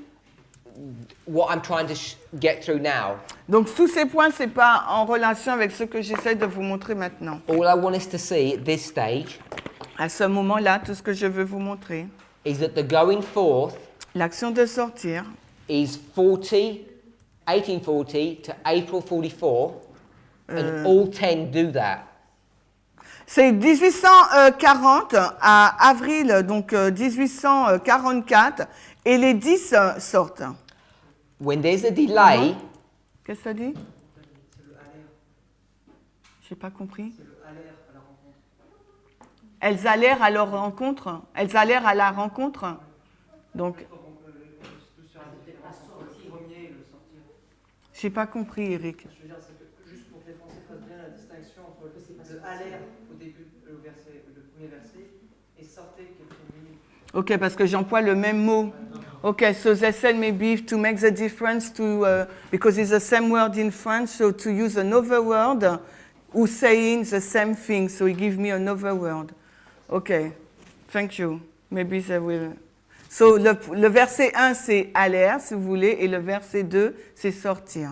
what I'm trying to get through now. Donc tous ces points, c'est pas en relation avec ce que j'essaie de vous montrer maintenant. All I want us to see at this stage À ce moment-là, tout ce que je veux vous montrer, is that the going forth l'action de sortir, is 1840 to April 44, and Euh. all 10 do that. c'est 1840 à avril, donc 1844, et les 10 sortent. When there's a delay, Qu'est-ce que ça dit? J'ai pas compris. Elles allèrent à leur rencontre. Elles allèrent à la rencontre. Donc, j'ai pas compris, Eric. Je veux dire, c'est que juste pour que les Français fassent bien la distinction entre le aller au début, le premier verset, et sortez qui est le premier. Ok, parce que j'emploie le même mot. Ok, so they said maybe to make the difference to because it's the same word in French, so to use another word who saying the same thing, so he give me another word. Ok, thank you. Maybe they will. So le verset 1 c'est aller, si vous voulez, et le verset 2 c'est sortir.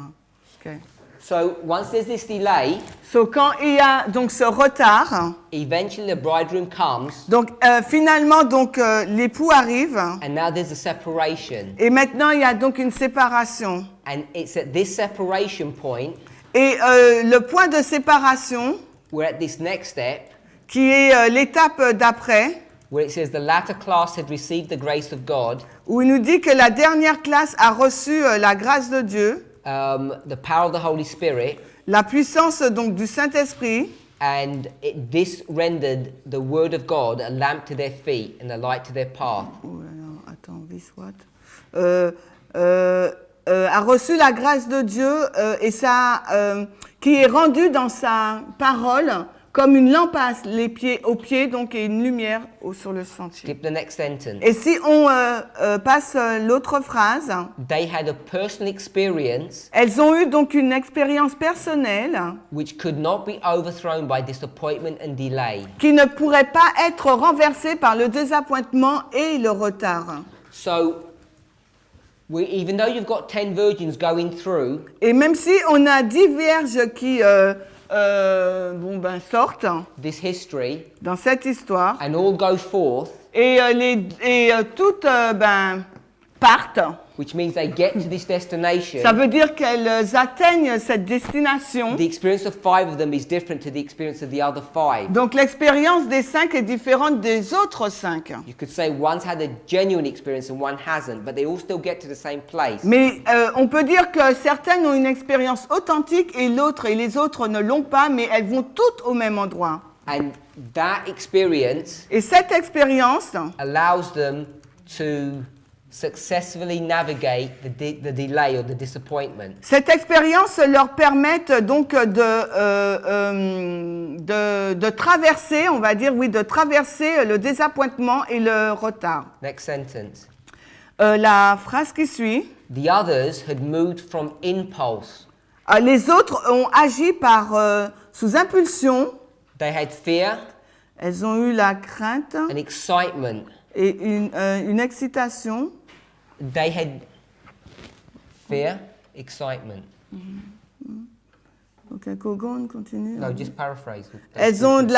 Ok. so once there's this delay, So quand il y a donc ce retard, eventually the bridegroom comes, donc finalement donc l'époux arrive. and now there's a separation. Et maintenant, il y a donc une séparation. And it's at this separation point, Et le point de séparation, we're at this next step, qui est l'étape d'après, where it says the latter class had received the grace of God, où il nous dit que la dernière classe a reçu la grâce de Dieu, the power of the Holy Spirit, la puissance donc du Saint-Esprit, and this rendered the word of God a lamp to their feet and a light to their path. oh là là, attends, this what? A reçu la grâce de Dieu et ça, qui est rendue dans sa parole comme une lampe aux pieds, donc et une lumière sur le sentier. Skip the next sentence. Et si on passe l'autre phrase, They had a personal experience elles ont eu donc une expérience personnelle which could not be overthrown by disappointment and delay. qui ne pourrait pas être renversée par le désappointement et le retard. So, even though you've got 10 virgins going through, Et même si on a 10 vierges qui sortent this history dans cette histoire and all go forth, et, toutes partent, which means they get to this destination, ça veut dire qu'elles atteignent cette destination. the experience of 5 of them is different to the experience of the other 5. Donc l'expérience des 5 est différente des autres 5. You could say one's had a genuine experience and one hasn't, but they all still get to the same place. Mais on peut dire que certaines ont une expérience authentique et les autres ne l'ont pas, mais elles vont toutes au même endroit. And that experience Et cette expérience allows them to successfully navigate the delay or the disappointment. Cette expérience leur permet donc de traverser, on va dire, oui, de traverser le désappointement et le retard. Next sentence. La phrase qui suit. The others had moved from impulse. Les autres ont agi sous impulsion. They had fear Elles ont eu la crainte and excitement. et une excitation. They had fear, excitement. Ok, Kogon, continue. No, just paraphrase. Elles ont fear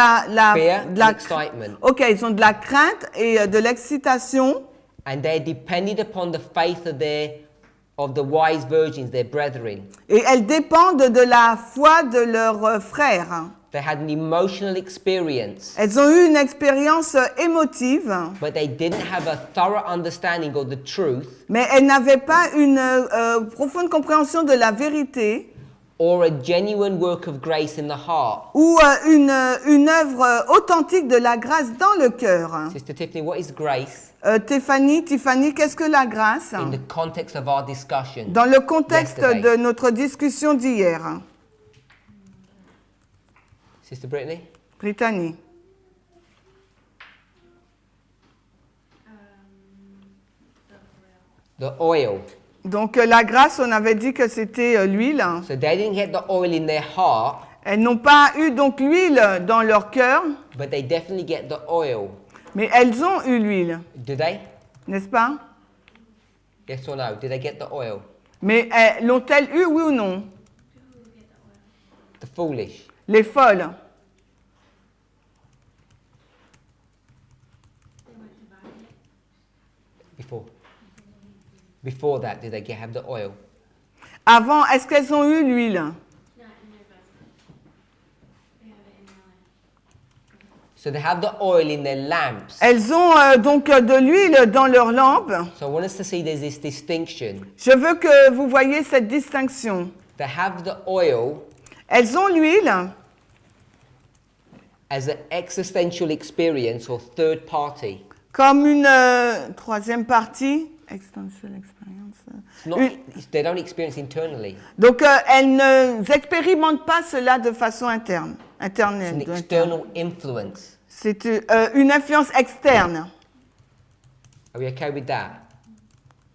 de la and excitement. Ok, ils ont de la crainte et de l'excitation. And they depended upon the faith of the wise virgins, their brethren. Et elles dépendent de la foi de leurs frères. They had an emotional experience, Elles ont eu une expérience émotive, but they didn't have a thorough understanding of the truth mais elles n'avaient pas une profonde compréhension de la vérité or a genuine work of grace in the heart. ou une œuvre authentique de la grâce dans le cœur. Sister Tiffany, what is grace Tiffany, qu'est-ce que la grâce in the context of our discussion? dans le contexte yesterday? de notre discussion d'hier? Sister Brittany? Brittany. the oil. Donc la grâce, on avait dit que c'était l'huile. So they didn't get the oil in their heart, Elles n'ont pas eu donc l'huile dans leur cœur, but they definitely get the oil. mais elles ont eu l'huile, Do they? n'est-ce pas? Yes or no? Did they get the oil? Mais l'ont-elles eu, oui ou non? The foolish. Les folles. Before that, did they have the oil? Avant, est-ce qu'elles ont eu l'huile? Not in their vessel. They have it in their lamp. So they have the oil in their lamps. Elles ont donc de l'huile dans leur lampe. So I want us to see there's this distinction. Je veux que vous voyez cette distinction. They have the oil Elles ont l'huile as an existential experience or third party. comme une troisième partie. Existential experience. It's not, they don't experience internally. Donc, elles n'expérimentent pas cela de façon interne. It's an Interne. external influence. C'est une influence externe. Are we okay with that?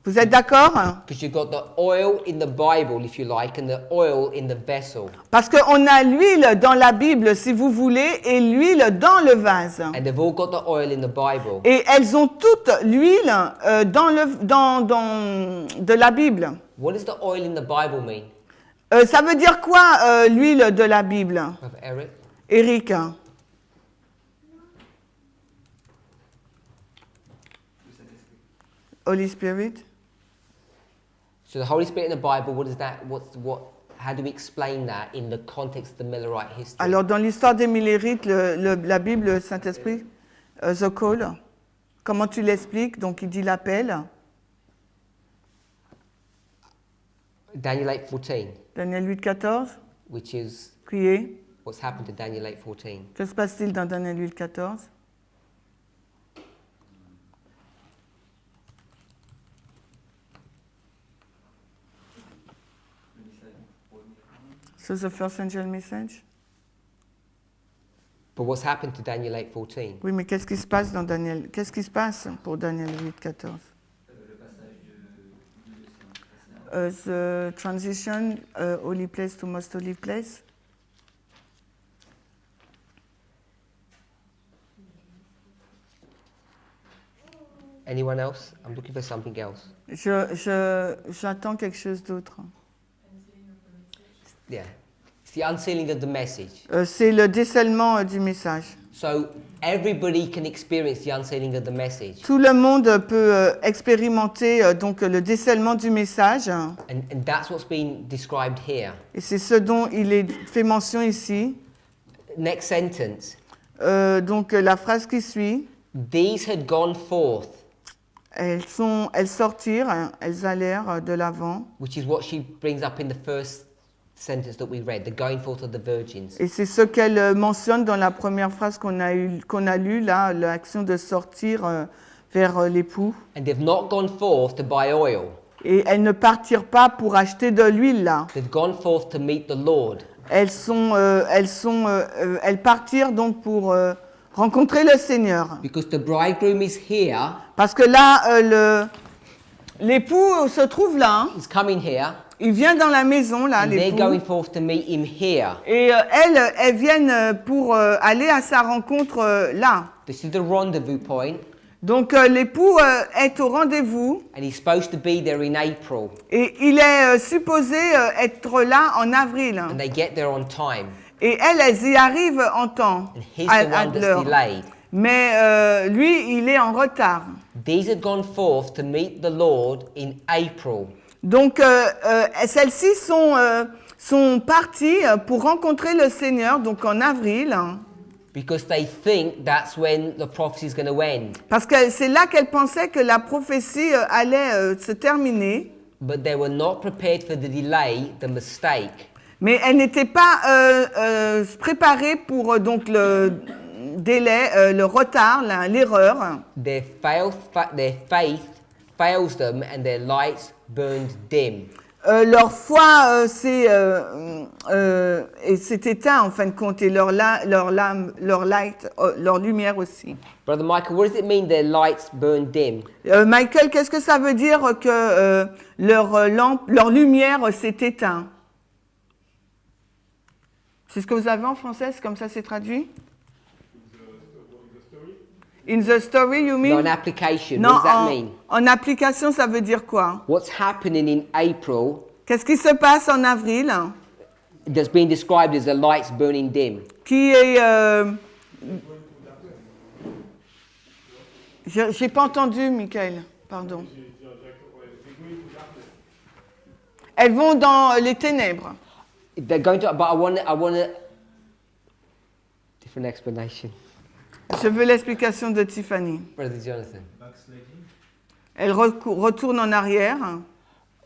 Vous êtes d'accord? Because you've got the oil in the Bible, if you like, and the oil in the vessel. Parce qu'on a l'huile dans la Bible, si vous voulez, et l'huile dans le vase. And they've all got the oil in the Bible. Et elles ont toutes l'huile de la Bible. What does the oil in the Bible mean? Ça veut dire quoi, l'huile de la Bible? Brother Eric? Eric? Holy Spirit? So the Holy Spirit in the Bible, what is that? How do we explain that in the context of the Millerite history? Alors, dans l'histoire des Millérites, la Bible, le Saint-Esprit, the call, comment tu l'expliques? Donc, il dit l'appel. Daniel 8:14, Daniel 8, 14, which is priez. what's happened to Daniel 8:14. Que se passe-t-il dans Daniel 8, 14? So the first angel message? But what's happened to Daniel 8:14? Oui, mais qu'est-ce qui se passe dans Daniel? Qu'est-ce qui se passe pour Daniel 8, 14? The transition, holy place to most holy place. Anyone else? I'm looking for something else. J'attends quelque chose d'autre. Yeah. It's the unsealing of the message. C'est le décèlement du message. So everybody can experience the unsealing of the message. Tout le monde peut expérimenter donc le décèlement du message. And that's what's been described here. Et c'est ce dont il est fait mention ici. Next sentence. Donc la phrase qui suit. These had gone forth. Elles sortirent, elles allèrent de l'avant. Which is what she brings up in the first sentence that we read, the going forth of the virgins. Et c'est ce qu'elle mentionne dans la première phrase qu'on a lue là, l'action de sortir vers l'époux. And they've not gone forth to buy oil. Et elles ne partirent pas pour acheter de l'huile là. They've gone forth to meet the Lord. Elles partirent donc pour rencontrer le Seigneur. Because the bridegroom is here. Parce que là, l'époux se trouve là. He's coming here. Il vient dans la maison là, And they're l'époux. going forth to meet him here. Et elles viennent pour aller à sa rencontre là. This is the rendezvous point. Donc l'époux est au rendez-vous. And he's supposed to be there in April. Et il est supposé être là en avril. And they get there on time. Et elles y arrivent en temps, And he's à the one that's l'heure. delayed. Mais lui, il est en retard. These had gone forth to meet the Lord in April. Donc celles-ci sont parties pour rencontrer le Seigneur, donc en avril. Because they think that's when the prophecy is going to end. Parce que c'est là qu'elles pensaient que la prophétie allait se terminer. But they were not prepared for the delay, the mistake. Mais elles n'étaient pas préparées pour donc le délai, le retard, l'erreur. Their faith fails them and their lights burned dim. Leur foi s'est éteint en fin de compte et leur lumière aussi. Brother Michael, what does it mean their lights burn dim? Michael, qu'est-ce que ça veut dire que leur lumière s'est éteinte? C'est ce que vous avez en français, c'est comme ça c'est traduit? In the story, you mean? No, an application. Non, What does that mean? en application, ça veut dire quoi? What's happening in April Qu'est-ce qui se passe en avril that's been described as the lights burning dim? qui est... J'ai pas entendu, Michael, pardon. Elles vont dans les ténèbres. They're going to, but I want a different explanation. Je veux l'explication de Tiffany. Brother Jonathan. Elle retourne en arrière.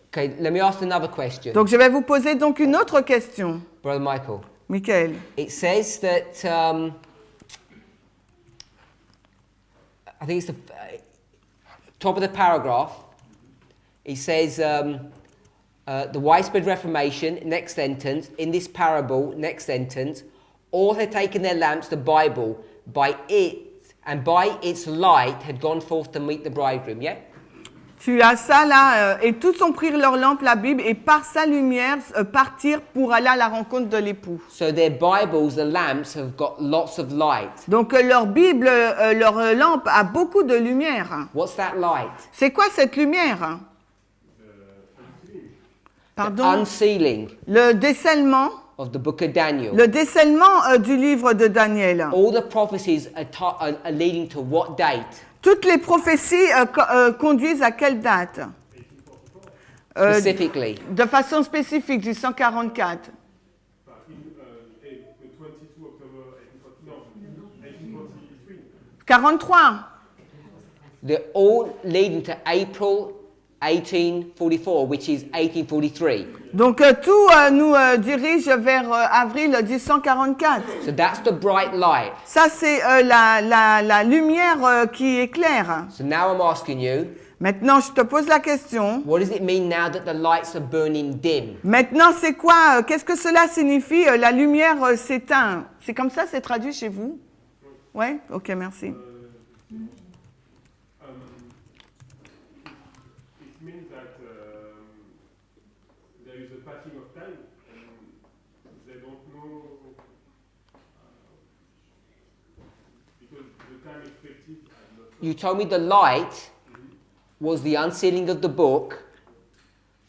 Okay, let me ask another question. Donc je vais vous poser donc une autre question, Brother Michael. Michael. It says that, I think it's the top of the paragraph, it says, the widespread Reformation, next sentence, in this parable, next sentence, all had taken their lamps, the Bible, by its light had gone forth to meet the bridegroom, yeah? Tu as ça là, et tous ont pris leur lampe, la Bible, et par sa lumière partirent pour aller à la rencontre de l'époux. So their Bibles, the lamps, have got lots of light. Donc leur Bible, leur lampe a beaucoup de lumière. What's that light? C'est quoi cette lumière? Pardon? The unsealing Le décèlement. of the book of Daniel. Le décèlement du livre de Daniel. All the prophecies are leading to what date? Toutes les prophéties conduisent à quelle date? Specifically. De façon spécifique, du 144. 43. They're all leading to April 1844, which is 1843. Donc tout nous dirige vers avril 1844. So that's the bright light. Ça c'est la lumière qui éclaire. So now I'm asking you, Maintenant je te pose la question. what does it mean now that the lights are burning dim? Maintenant c'est quoi? Qu'est-ce que cela signifie? La lumière s'éteint. C'est comme ça, c'est traduit chez vous? Ouais? Ok, merci. You told me the light was the unsealing of the book,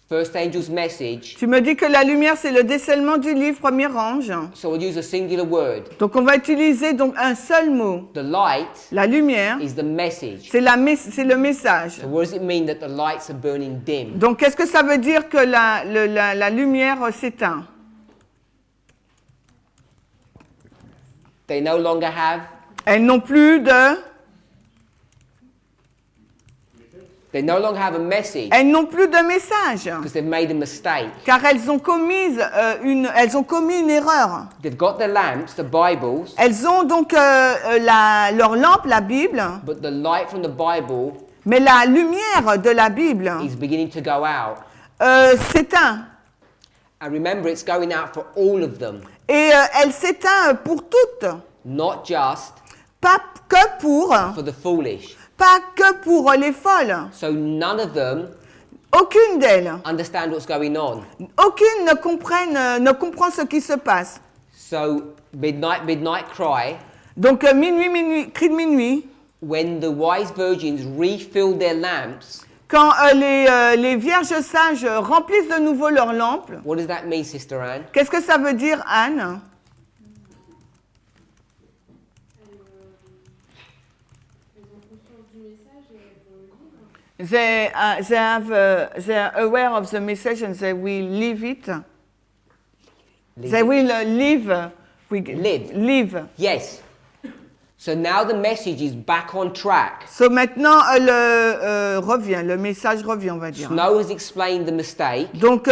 first angel's message. Tu me dis que la lumière c'est le décèlement du livre, premier ange. So we'll use a singular word. Donc on va utiliser donc un seul mot. The light La lumière, is the message. c'est le message. So what does it mean that the lights are burning dim? Donc qu'est-ce que ça veut dire que la lumière s'éteint? They no longer have, Elles n'ont plus de... they no longer have a message Elles n'ont plus de message. because they've made a mistake. Car elles ont commis une erreur. They've got the lamps, the Bibles, Elles ont donc leur lampe, la Bible, but the light from the Bible mais la lumière de la Bible is beginning to go out. s'éteint. And remember, it's going out for all of them, Et elle s'éteint pour toutes. not just Pas que pour les folles. So none of them Aucune d'elles. understand what's going on. Aucune ne comprend ce qui se passe. So midnight cry, Donc minuit, cri de minuit. when the wise virgins refill their lamps, Quand les vierges sages remplissent de nouveau leurs lampes. what does that mean, Sister Anne? Qu'est-ce que ça veut dire, Anne? They are aware of the message and they will live it. They will live. Live. Yes. So now the message is back on track. So maintenant le message revient, on va dire. Snow has explained the mistake. Donc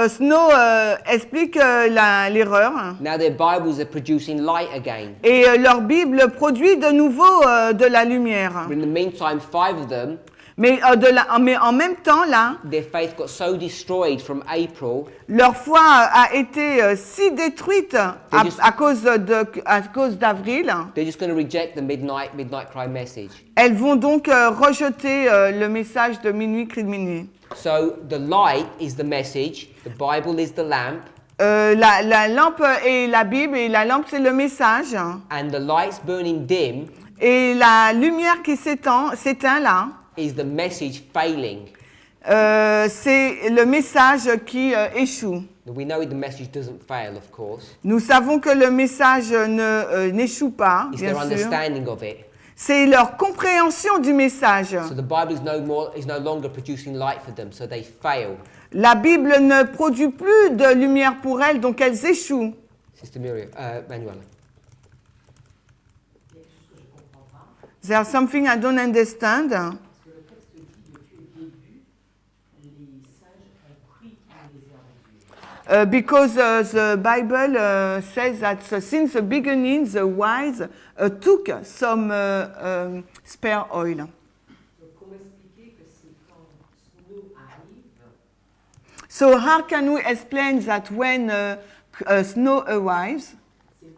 Snow explique l'erreur. Now their Bibles are producing light again. Et leur Bible produit de nouveau de la lumière. But in the meantime, 5 of them Mais en même temps, là, their faith got so destroyed from April leur foi a été si détruite just- à cause d'Avril. they're just going to reject the midnight cry message. Elles vont donc rejeter le message de minuit, cri de minuit. So the light is the message, the Bible is the lamp, La lampe est la Bible et la lampe c'est le message. and the light's burning dim Et la lumière qui s'éteint là, is the message failing. c'est le message qui échoue. We know the message doesn't fail, of course. Nous savons que le message n'échoue pas, It's bien their sûr. understanding of it. C'est leur compréhension du message. So the Bible is no longer producing light for them, so they fail. La Bible ne produit plus de lumière pour elles, donc elles échouent. Sister Miriam, Manuela. Il y a quelque chose que je ne comprends pas. There's something I don't understand. Parce que le texte dit depuis le début, les sages ont pris les herbes de Dieu. Because the Bible says that since the beginning, the wise took some spare oil. Donc comment expliquer que c'est quand Snow arrive, So how can we explain that when snow arrives, c'est eux qui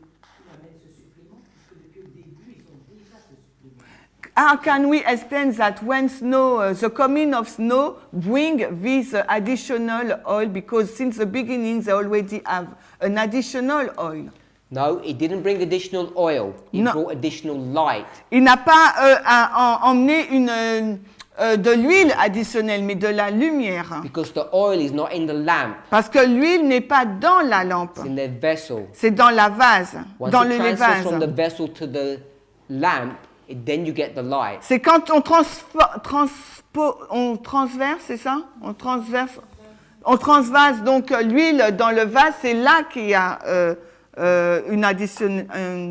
amènent ce supplément, puisque depuis le début, ils ont déjà ce supplément. how can we explain that when the coming of snow bring this additional oil, because since the beginning they already have an additional oil. No, it didn't bring additional oil. It No. brought additional light. Il n'a pas emmené de l'huile additionnelle, mais de la lumière. Because the oil is not in the lamp, Parce que l'huile n'est pas dans la lampe, it's in their vessel. c'est dans la vase, Once dans it le transfers vase. from the vessel to the lamp, then you get the light. C'est quand on transverse, c'est ça? On transvase donc l'huile dans le vase, c'est là qu'il y a une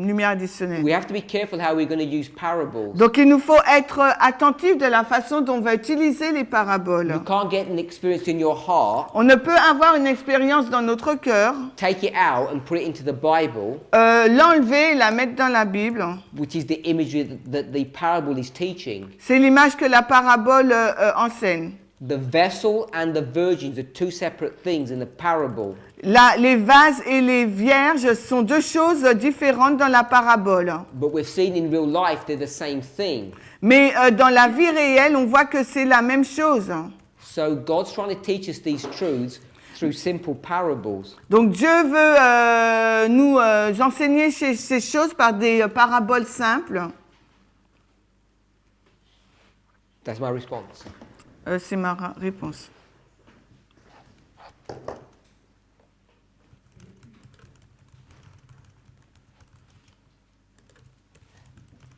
lumière additionnelle. We have to be careful how we're going to use parables. Donc il nous faut être attentif de la façon dont on va utiliser les paraboles. You can't get an experience in your heart, On ne peut avoir une expérience dans notre cœur, take it out and put it into the Bible, l'enlever et la mettre dans la Bible. which is the imagery that the parable is teaching. C'est l'image que la parabole enseigne. The vessel and the virgins are two separate things in the parable. Les vases et les vierges sont deux choses différentes dans la parabole. But we've seen in real life they're the same thing. Mais dans la vie réelle, on voit que c'est la même chose. So God's trying to teach us these truths through simple parables. Donc Dieu veut nous enseigner ces choses par des paraboles simples. That's my response. C'est ma réponse.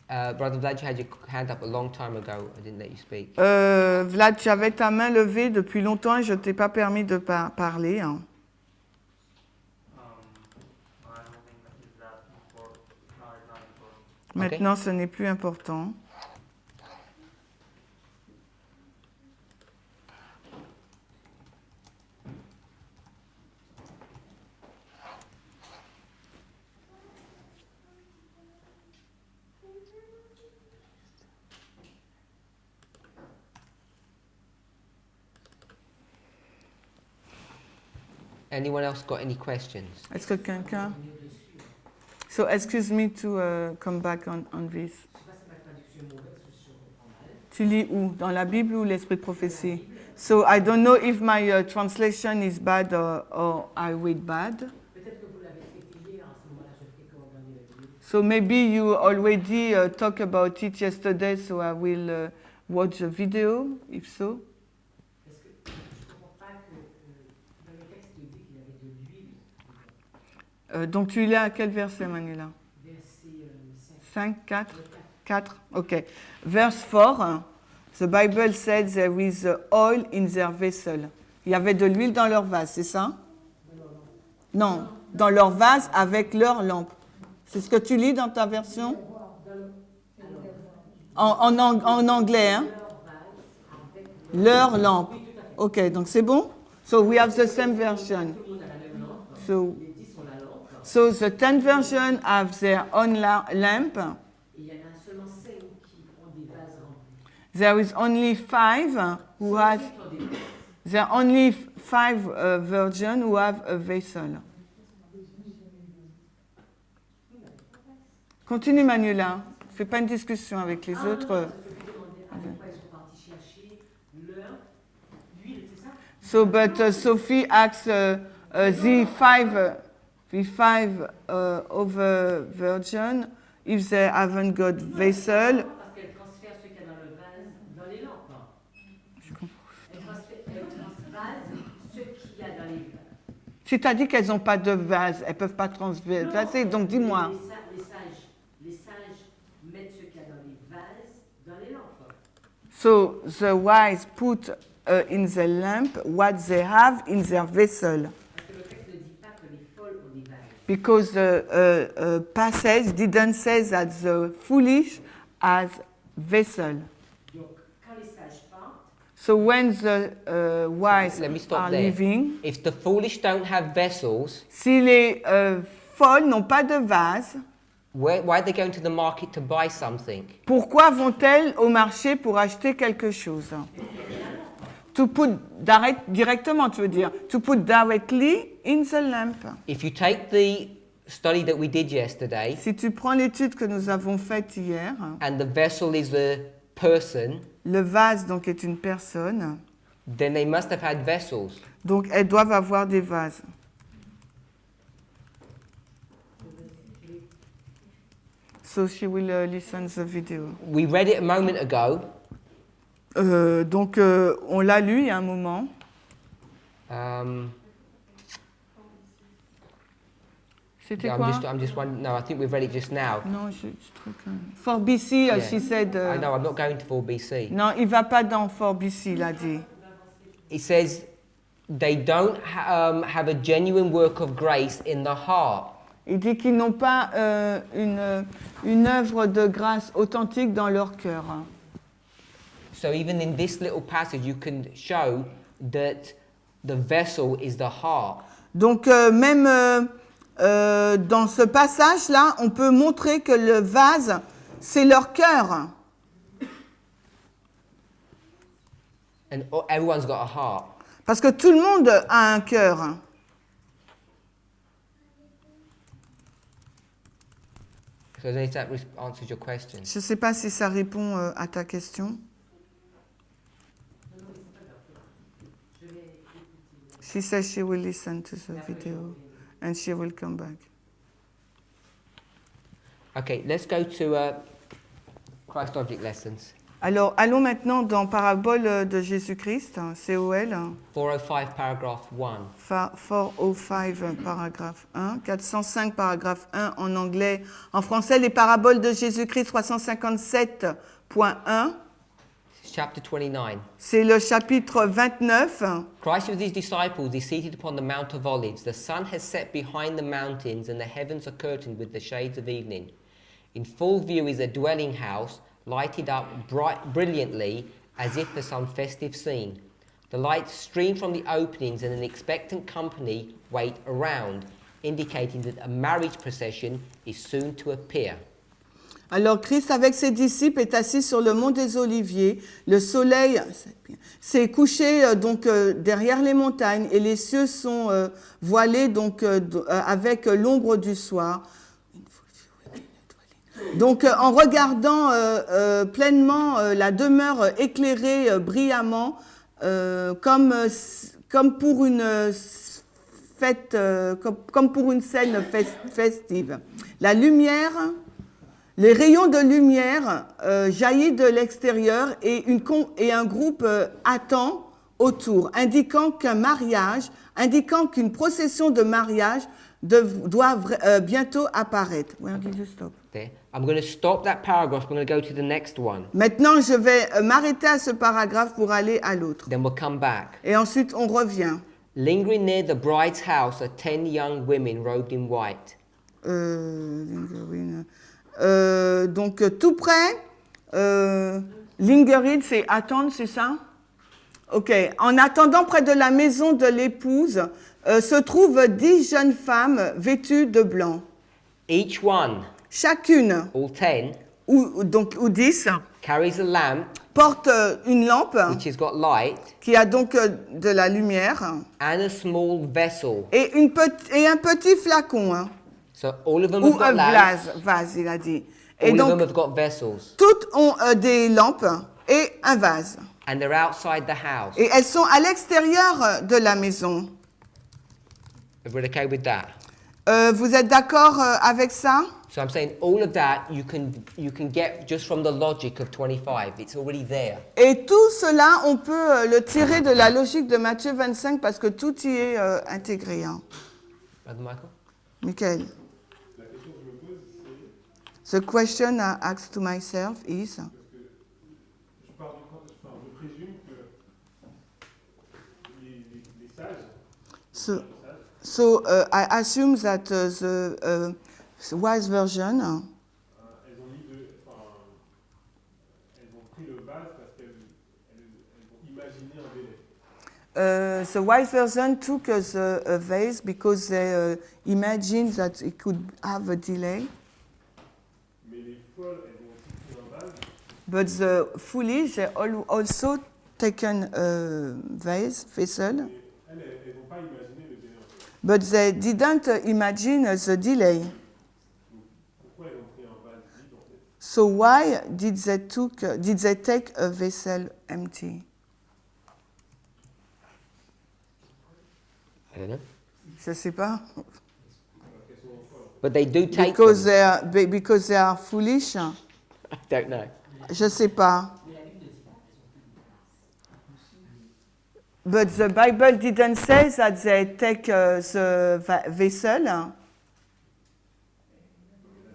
Brother Vlad, you had your hand up a long time ago. I didn't let you speak. Vlad, tu avais ta main levée depuis longtemps et je ne t'ai pas permis de parler. Hein. I don't think that is that important. No, it's not important. Maintenant, ce n'est plus important. Anyone else got any questions? Est-ce que quelqu'un... So, excuse me to come back on this. Je sais pas si ma traduction est mauvaise ou si je comprends mal. Tu lis où? Dans la Bible ou l'Esprit de prophétie? So, I don't know if my translation is bad or I read bad. Peut-être que vous l'avez traité hier, à ce moment-là, je ferai coordonner avec vous. So, maybe you already talked about it yesterday, so I will watch the video, if so. Parce que je ne comprends pas que dans le texte, il dit qu'il y avait de l'huile. Donc, tu lis à quel verset, Manuela? Verset 5, 4? 4, ok. Verse 4, the Bible said there is oil in their vessel. Il y avait de l'huile dans leur vase, c'est ça? Non, dans leur vase avec leur lampe. C'est ce que tu lis dans ta version? En anglais, hein? Leur lampe. Ok, donc c'est bon? So we have the same version. So the 10 version have their own lamp. Il y en a seulement 5 qui ont des vases remplis. There is only five who has. There are only five virgins who have a vessel. Continue Manuela. Fais pas une discussion avec les autres. Pourquoi ils sont partis chercher leur huile, c'est ça? So, but Sophie asks the five other virgin if they haven't got vessel. Parce qu'elle transfère ce qu'il y a dans le vase dans les lampes. Elle transvase ce qu'il y a dans les vases. Si tu as dit qu'elles n'ont pas de vase, elles ne peuvent pas transvaser, donc dis-moi. Les sages mettent ce qu'il y a dans les vases dans les lampes. So the wise put in the lamp what they have in their vessel. Parce que le texte ne dit pas que les folles ont des vases. Because the passage didn't say that the foolish has vessel. Donc, quand les sages partent, So when the wise Let me stop are there. leaving, If the foolish don't have vessels, si les folles n'ont pas de vase, why are they going to the market to buy something? pourquoi vont-elles au marché pour acheter quelque chose? To put directement, tu veux dire. To put directly in the lamp. If you take the study that we did yesterday, Si tu prends l'étude que nous avons faite hier, and the vessel is the person, le vase donc est une personne, then they must have had vessels. donc elles doivent avoir des vases. So she will listen the video. We read it a moment ago. Donc on l'a lu il y a un moment. C'était Yeah, quoi? I'm just wondering. No, I think we've read it just now. Non, je truc. For BC, Yeah. she said. I know. I'm not going to 4BC. Non, il va pas dans For BC, il a dit. It says they don't have a genuine work of grace in the heart. Il dit qu'ils n'ont pas une œuvre de grâce authentique dans leur cœur. So even in this little passage, you can show that the vessel is the heart. Donc même dans ce passage-là, on peut montrer que le vase, c'est leur cœur. And everyone's got a heart. Parce que tout le monde a un cœur. So I don't know if that answers your question. Je ne sais pas si ça répond à ta question. She says she will listen to the video and she will come back. Okay, let's go to Christ object lessons. Alors, allons maintenant dans Parabole de Jésus-Christ, COL, 405, paragraph 1. 405, paragraphe 1, 405, paragraphe 1 en anglais. En français, les Paraboles de Jésus-Christ, 357.1. Chapter 29. C'est le chapitre 29. Christ with his disciples is seated upon the Mount of Olives. The sun has set behind the mountains, and the heavens are curtained with the shades of evening. In full view is a dwelling house, lighted up brilliantly as if for some festive scene. The lights stream from the openings, and an expectant company wait around, indicating that a marriage procession is soon to appear. Alors Christ avec ses disciples est assis sur le mont des Oliviers. Le soleil s'est couché donc derrière les montagnes et les cieux sont voilés donc avec l'ombre du soir. Donc en regardant pleinement la demeure éclairée brillamment comme pour une fête, comme pour une scène festive. La lumière. Les rayons de lumière jaillissent de l'extérieur et un groupe attend autour, indiquant qu'une procession de mariage doit bientôt apparaître. Where did you stop? There. I'm going to stop that paragraph. I'm going to go to the next one. Maintenant, je vais m'arrêter à ce paragraphe pour aller à l'autre. Then we'll come back. Et ensuite, on revient. Lingering near the bride's house are 10 young women robed in white. Donc tout près, lingering, c'est attendre, c'est ça? Ok. En attendant près de la maison de l'épouse, se trouvent 10 jeunes femmes vêtues de blanc. Each one, Chacune, all 10, ou 10, carries a lamp porte une lampe which has got light qui a donc de la lumière and a small vessel. et un petit flacon, hein, So all of them ou have un got lamps. vase, il a dit. Et All of them donc, have got vessels. toutes ont des lampes et un vase. And they're outside the house. Et elles sont à l'extérieur de la maison. Everybody okay with that? Vous êtes d'accord avec ça? So I'm saying all of that you can get just from the logic of 25. It's already there. Et tout cela, on peut le tirer de la logique de Matthieu 25 parce que tout y est intégré. Hein. Brother Michael? Michael. La question que je me pose, The c'est question I asked to myself is, parce que je pars du enfin, je présume que les sages, so I assume that the wise version elles ont pris le vase parce qu'elles ont imaginé un délai. the wise version took the vase because they imagined that it could have a delay. Mais les folles, elles ont aussi pris un vase. But the foolish, they also taken a vessel, Et elles n'ont pas imaginé le délai. En fait. but they didn't imagine the delay. Donc, pourquoi elles ont pris un vase vide en fait? So why did they take a vessel empty? I don't know. Je sais pas. But they do take Because them. because they are foolish. I don't know. Je sais pas. But the Bible didn't say that they take the vessel.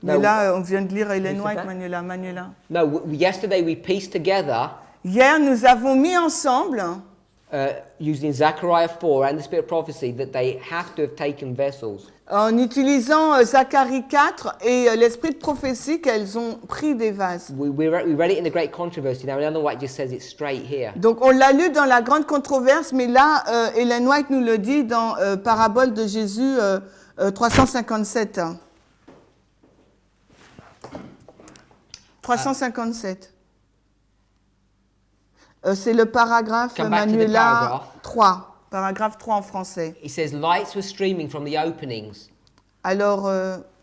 Mais No. là, on vient de lire Ellen Oui, c'est White, ça. Manuela. No, yesterday we pieced together Hier, nous avons mis ensemble, using Zechariah 4 and the Spirit of Prophecy that they have to have taken vessels. en utilisant Zacharie 4 et l'esprit de prophétie, qu'elles ont pris des vases. We read it in the Great Controversy. Now, Ellen White just says it straight here. Donc, on l'a lu dans la grande controverse, mais là, Ellen White nous le dit dans Parabole de Jésus 357. 357. C'est le paragraphe Come back to the Manuela paragraph. 3. Paragraphe 3 en français. It says lights were streaming from the openings. Alors,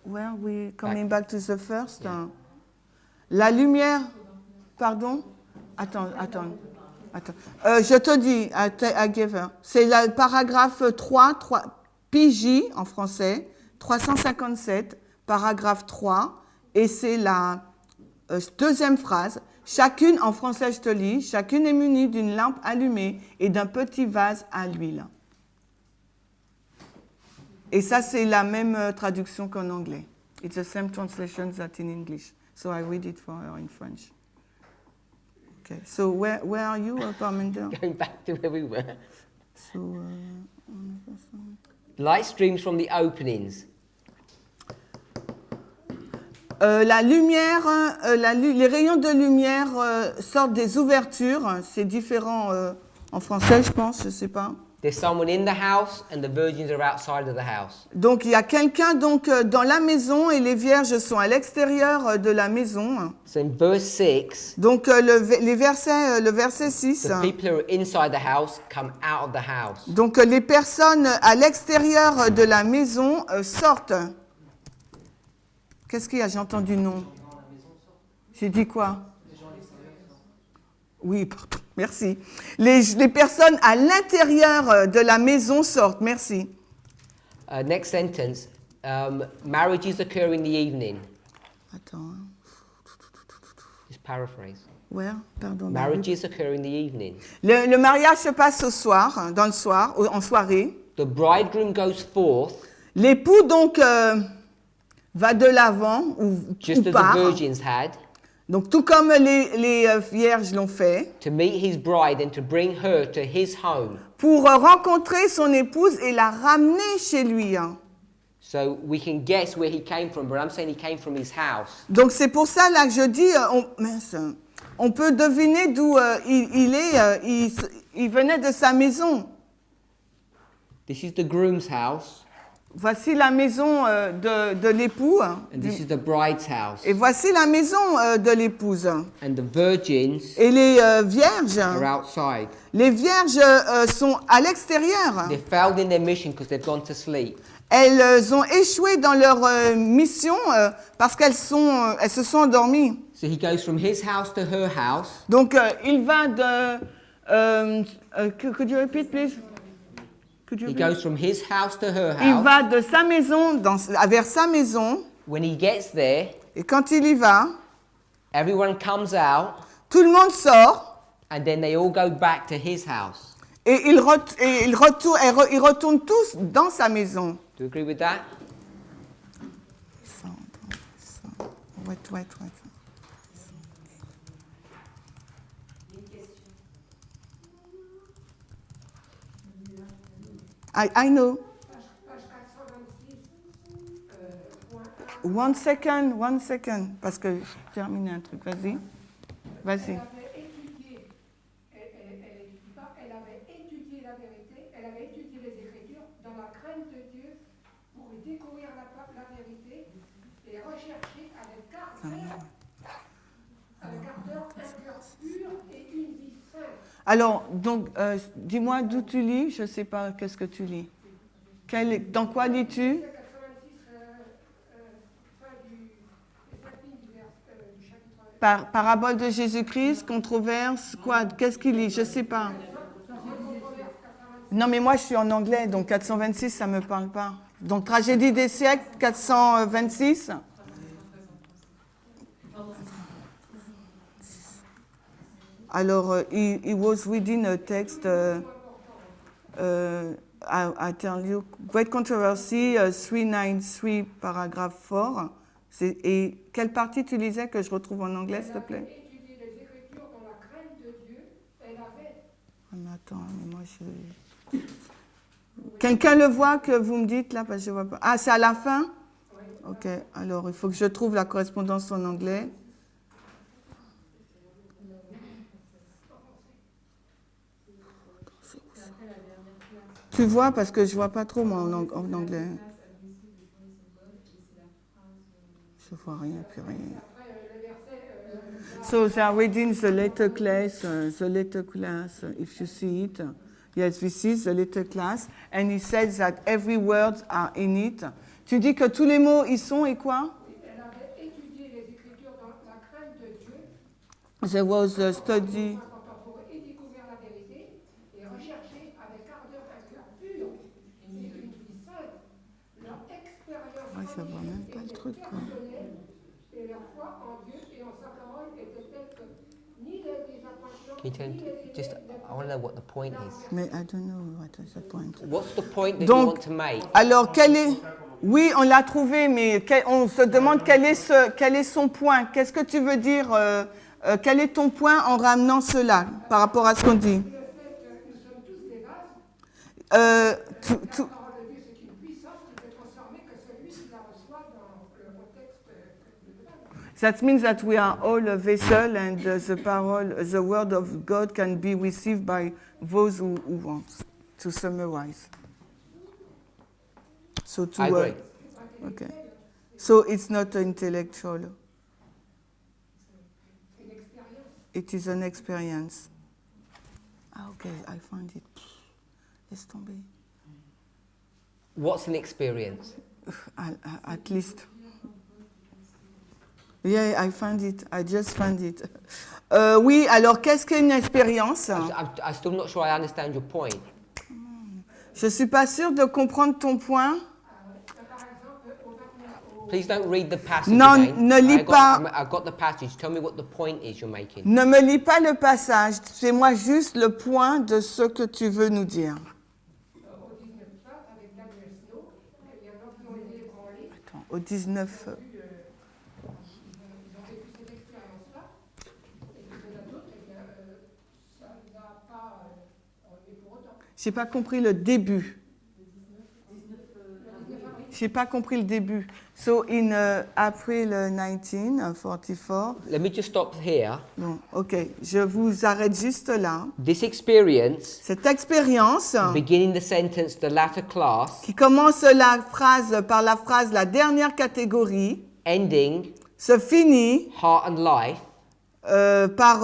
where are we coming back to the first? La lumière, pardon? Attends. Je te dis, I give her. C'est le paragraphe 3, PJ en français, 357, paragraphe 3, et c'est la deuxième phrase. Chacune, en français je te lis, chacune est munie d'une lampe allumée et d'un petit vase à l'huile. Et ça, c'est la même traduction qu'en anglais. It's the same translation that in English. So I read it for her in French. Okay. So where are you, Parminder? Going back to where we were. So, Light streams from the openings. la lumière, les rayons de lumière sortent des ouvertures. C'est différent en français, je pense, je sais pas. There's someone in the house and the virgins are outside of the house. Donc il y a quelqu'un donc dans la maison et les vierges sont à l'extérieur de la maison. So in verse 6, Donc le verset 6. the people who are inside the house come out of the house. Donc les personnes à l'extérieur de la maison sortent. Qu'est-ce qu'il y a? J'ai entendu non. J'ai dit quoi? Oui, pardon, merci. Les personnes à l'intérieur de la maison sortent. Merci. Next sentence. Marriages occur in the evening. Attends. Just paraphrase. Where? Pardon. Marriages occur in the evening. Le mariage se passe au soir, dans le soir, en soirée. The bridegroom goes forth L'époux donc va de l'avant ou just as part. the virgins had Donc tout comme les vierges l'ont fait, to meet his bride and to bring her to his home. pour rencontrer son épouse et la ramener chez lui. So we can guess where he came from, but I'm saying he came from his house. Donc c'est pour ça là que je dis, on peut deviner d'où il venait de sa maison. This is the groom's house. Voici la maison de l'époux. And this is the bride's house. Et voici la maison de l'épouse. And the virgins Et les vierges, are outside. les vierges sont à l'extérieur. They failed in their mission because they've gone to sleep. Elles ont échoué dans leur mission parce qu'elles se sont endormies. So he goes from his house to her house. Donc il va de... could you repeat, please? Could you He repeat? goes from his house to her Il house. va de sa maison vers sa maison. When he gets there, Et quand il y va, everyone comes out, tout le monde sort. and then they all go back to his house. Et ils retournent tous dans sa maison. Do you agree with that? Wait. I know. One second, parce que je termine un truc. Vas-y. Elle avait étudié, elle avait étudié la vérité, elle avait étudié les Écritures dans la crainte de Dieu pour découvrir la vérité et rechercher avec ardeur un cœur pur et une vie sainte. Alors, donc, dis-moi d'où tu lis. Je ne sais pas, qu'est-ce que tu lis. Dans quoi lis-tu? Parabole de Jésus-Christ, controverse, quoi? Qu'est-ce qu'il lit? Je ne sais pas. Non, mais moi, je suis en anglais, donc 426, ça ne me parle pas. Donc, tragédie des siècles, 426. Alors, he was reading a text, I tell you, Great Controversy, 393, paragraphe 4. Et quelle partie tu lisais que je retrouve en anglais, s'il te plaît? Étudier les Écritures dans la crainte de Dieu, elle avait... Mais attends, mais moi je... Quelqu'un le voit que vous me dites là, parce que je vois pas. Ah, c'est à la fin? Ok, alors il faut que je trouve la correspondance en anglais. Tu vois, parce que je vois pas trop moi en anglais. Je vois rien, plus rien. So they are reading the later class, if you see it. Yes, this is the later class. And he says that every word are in it. Tu dis que tous les mots y sont et quoi? Elle avait étudié les Écritures dans la crainte de Dieu. There was a study. Pour y découvrir la vérité et rechercher avec ardeur un cœur pur et une vie sainte. Leur expérience Ah, je vois même pas le truc, quoi. et leur foi en Dieu et en sa parole était telle que ni les désappointements, Can you turn just? I want to know what the point is. Mais I don't know what is the point. What's the point that Donc, you want to make? Alors, quel est... Oui, on l'a trouvé, mais on se demande quel est son point. Qu'est-ce que tu veux dire quel est ton point en ramenant cela par rapport à ce qu'on dit? That means that we are all a vessel, and the word of God can be received by those who want. To summarize. So to, I agree. Okay. So it's not intellectual. It is an experience. Ah, okay, I find it. Laisse tomber. What's an experience? At least. Yeah, I found it. I just found it. Oui, alors qu'est-ce qu'une expérience? I'm still not sure I understand your point. Je ne suis pas sûre de comprendre ton point. Please don't read the passage Non, again. ne lis pas. I've got the passage. Tell me what the point is you're making. Ne me lis pas le passage. Fais-moi juste le point de ce que tu veux nous dire. Attends, au 19... J'ai pas compris le début. j'ai pas compris le début. So in April 1944. Let me just stop here. Bon, ok, je vous arrête juste là. This experience, Cette expérience beginning the sentence, the latter class, qui commence la phrase par la phrase la dernière catégorie ending se finit heart and life, par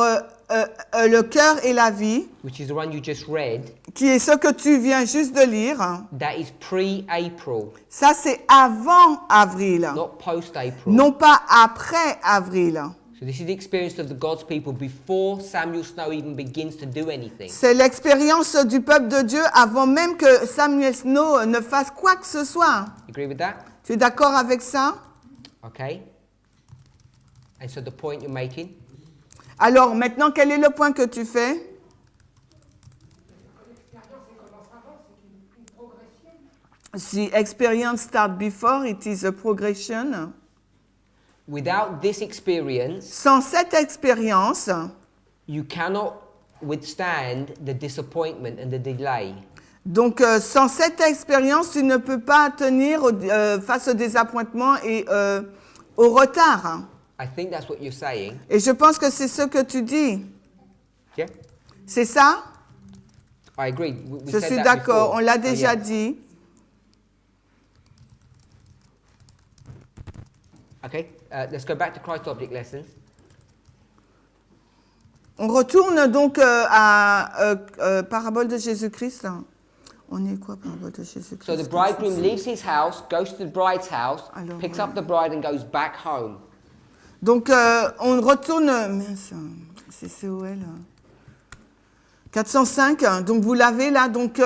le cœur et la vie, which is the one you just read, qui est ce que tu viens juste de lire. that is pre-April, Ça, c'est avant avril, not post-April. non pas après avril. So this is the experience of the God's people before Samuel Snow even begins to do anything. C'est l'expérience du peuple de Dieu avant même que Samuel Snow ne fasse quoi que ce soit. You agree with that? Tu es d'accord avec ça? Okay. And so the point you're making, Alors, maintenant, quel est le point que tu fais? L'expérience, elle commence avant, c'est une progression. The experience start before, it is a progression. without this experience, Sans cette expérience, you cannot withstand the disappointment and the delay. donc sans cette expérience, tu ne peux pas tenir face au désappointement et au retard. I think that's what you're saying. Et je pense que c'est ce que tu dis. Yeah? C'est ça? I agree. We Je said suis that d'accord, before. on l'a Oh, déjà yeah. dit. Okay, let's go back to Christ Object Lessons. On retourne donc à Parabole de Jésus-Christ. On est quoi, Parabole de Jésus-Christ? So the bridegroom leaves his house, goes to the bride's house, Alors, picks up the bride and goes back home. Donc on retourne... Mince, c'est COL. 405, donc vous l'avez là. Donc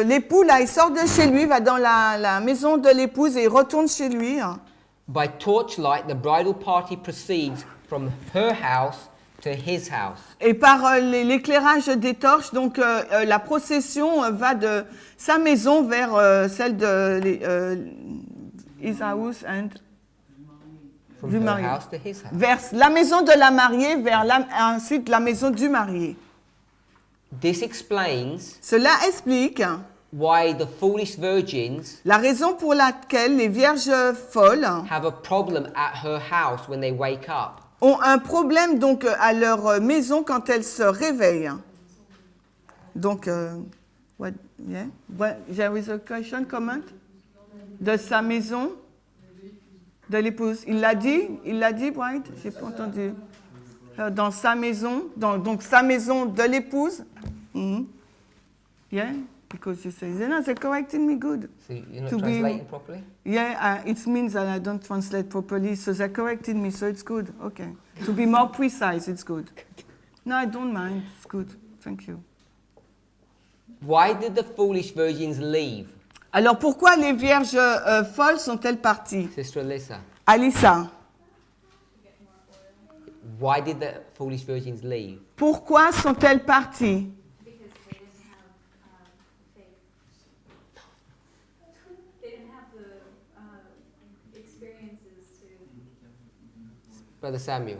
l'époux, là, il sort de chez lui, va dans la maison de l'épouse et il retourne chez lui. By torchlight, the bridal party proceeds from her house to his house. Et par l'éclairage des torches, donc la procession va de sa maison vers celle de his house and From du her marié. house to his house. Vers la maison de la mariée, vers ensuite la maison du marié. This explains Cela explique why the foolish virgins la raison pour laquelle les vierges folles have a problem at her house when they wake up. ont un problème donc à leur maison quand elles se réveillent. Donc, what, yeah? There is a question, comment? De sa maison, de l'épouse. Il l'a dit, Bright? J'ai pas entendu. Dans sa maison, donc sa maison de l'épouse. Mm-hmm. Yeah, because you say, no, they're correcting me good. So you're not To be- translating properly? Yeah, it means that I don't translate properly, so they corrected me, so it's good. Okay. To be more precise, it's good. No, I don't mind. It's good. Thank you. Why did the foolish virgins leave, Alors, pourquoi les vierges folles sont-elles parties? Sister Alyssa? Alissa, Why did the foolish virgins leave? pourquoi sont-elles parties? Because they didn't have faith. They didn't have the experiences to. Brother Samuel.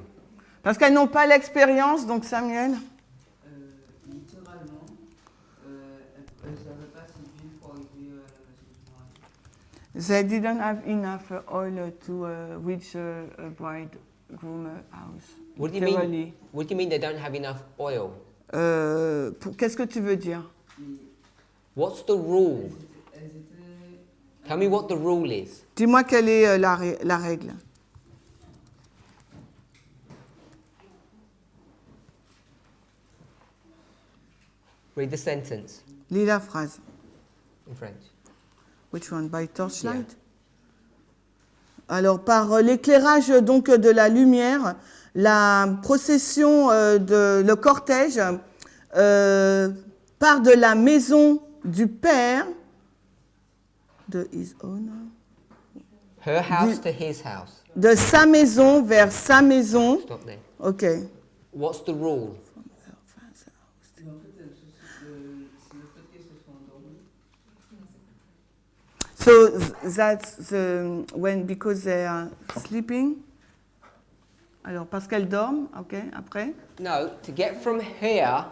Parce qu'elles n'ont pas l'expérience, donc Samuel. Littéralement, elles ne savaient pas si vivre pour arriver à la maison du mari. They didn't have enough oil to reach a bridegroom house. What do you Literally. mean? What do you mean they don't have enough oil? Qu'est-ce que tu veux dire? What's the rule? Elles étaient Tell me what the rule is. Dis-moi quelle est la règle. Read the sentence Lis la phrase. in French. Which one? By torchlight? Alors, par l'éclairage donc de la lumière, la procession, le cortège part de la maison du père, de his own, Her house to his house. de sa maison vers sa maison. Stop there. Ok. What's the rule? Et en fait, c'est le fait qu'elles se sont endormies. So that's because they are sleeping. Alors, parce qu'elles dorment, ok, après. No, to get from here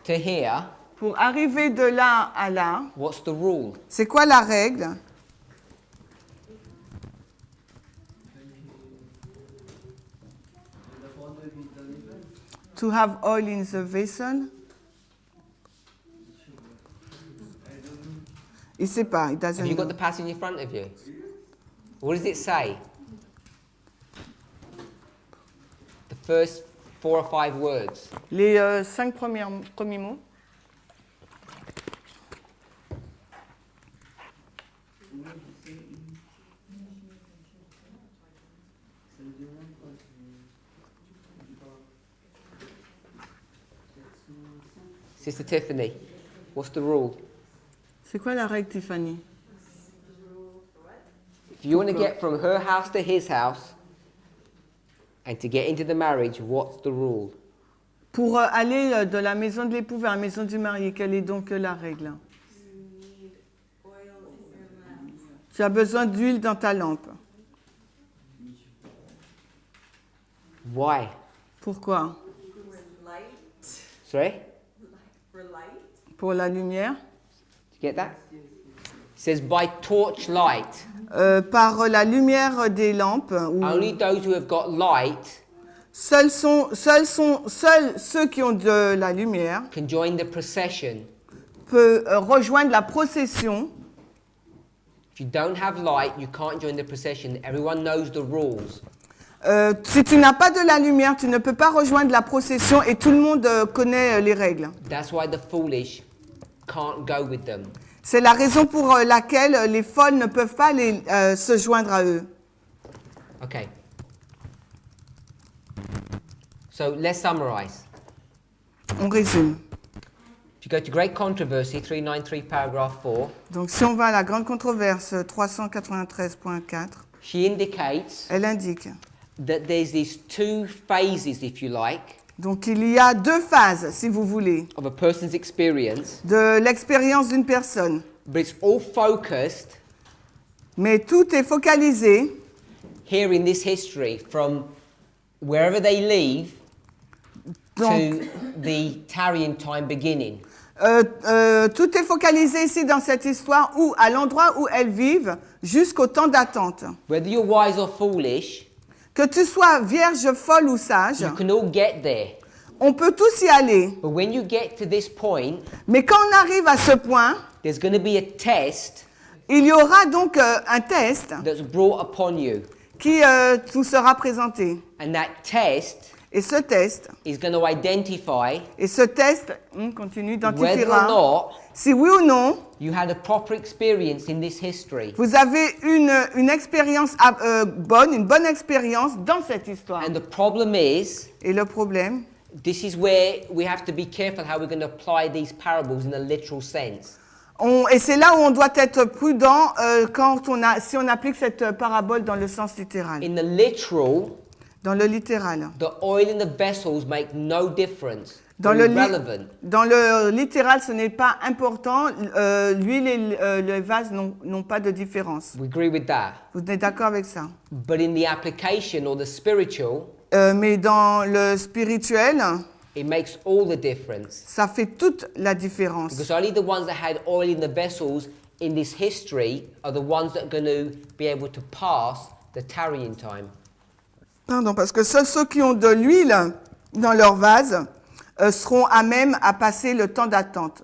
to here, Pour arriver de là à là, what's the rule? c'est quoi la règle? to have oil in the vessel. Il sait pas, il doesn't Have you got know. the passage in front of you? What does it say? The first 4 or 5 words. Les 5 premiers mots. Sister Tiffany, what's the rule? C'est quoi la règle, Tiffany? If you want to get from her house to his house and to get into the marriage, what's the rule? Pour aller de la maison de l'époux vers la maison du marié, quelle est donc la règle? Tu as besoin d'huile dans ta lampe. Why? Pourquoi? Sorry? Pour la lumière. Did you get that? It says by torchlight. Par la lumière des lampes. Only those who have got light Seuls ceux qui ont de la lumière can join the procession. peuvent rejoindre la procession. If you don't have light, you can't join the procession. Everyone knows the rules. Si tu n'as pas de la lumière, tu ne peux pas rejoindre la procession et tout le monde connaît les règles. That's why the foolish can't go with them. C'est la raison pour laquelle les folles ne peuvent pas se joindre à eux. Okay. So let's summarize. On résume. If you go to Great Controversy 393 paragraph 4, Donc si on va à la grande controverse 393.4, she indicates elle indique that there's these 2 phases, if you like, donc il y a 2 phases, si vous voulez, of a person's experience, de l'expérience d'une personne. but it's all focused Mais tout est focalisé here in this history from wherever they leave donc, to the tarrying time beginning. tout est focalisé ici dans cette histoire où, à l'endroit où elles vivent, jusqu'au temps d'attente. Whether you're wise or foolish, Que tu sois vierge, folle ou sage, you can all get there. on peut tous y aller. But when you get to this point, Mais quand on arrive à ce point, there's going to be a test il y aura donc un test that's brought upon you. qui vous sera présenté. And that test Et ce test, is going to identify continue, whether or identifiera not si oui ou non, you had a proper experience in this history. vous avez une expérience bonne, une bonne expérience dans cette histoire. And the problem is, Et le problème, this is where we have to be careful how we're going to apply these parables in a literal sense. et c'est là où on doit être prudent si on applique cette parabole dans le sens littéral. In the literal, Dans le littéral. the oil in the vessels make no difference. Dans They're le, irrelevant. dans le littéral, ce n'est pas important. L'huile et le vase n'ont pas de différence. We agree with that. Vous êtes d'accord avec ça? But in the application or the spiritual, Mais dans le spirituel, it makes all the difference. ça fait toute la différence. Because only the ones that had oil in the vessels in this history are the ones that are going to be able to pass the tarrying time. Pardon, parce que seuls ceux qui ont de l'huile dans leur vase seront à même à passer le temps d'attente.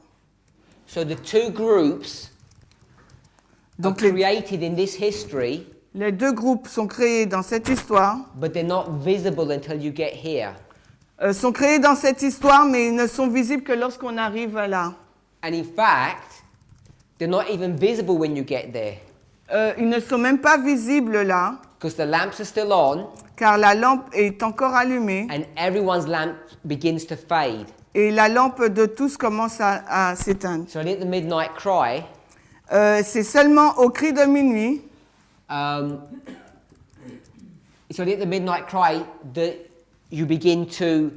So the 2 groups are Donc les created in this history, 2 groupes sont créés dans cette histoire, but they're not visible until you get here. sont créés dans cette histoire, mais ils ne sont visibles que lorsqu'on arrive là. And in fact, they're not even visible when you get there. Ils ne sont même pas visibles là, Because the lamps are still on, car la lampe est encore allumée and everyone's lamp begins to fade. et la lampe de tous commence à s'éteindre. So at the midnight cry, C'est seulement au cri de minuit, it's only at the midnight cry that you begin to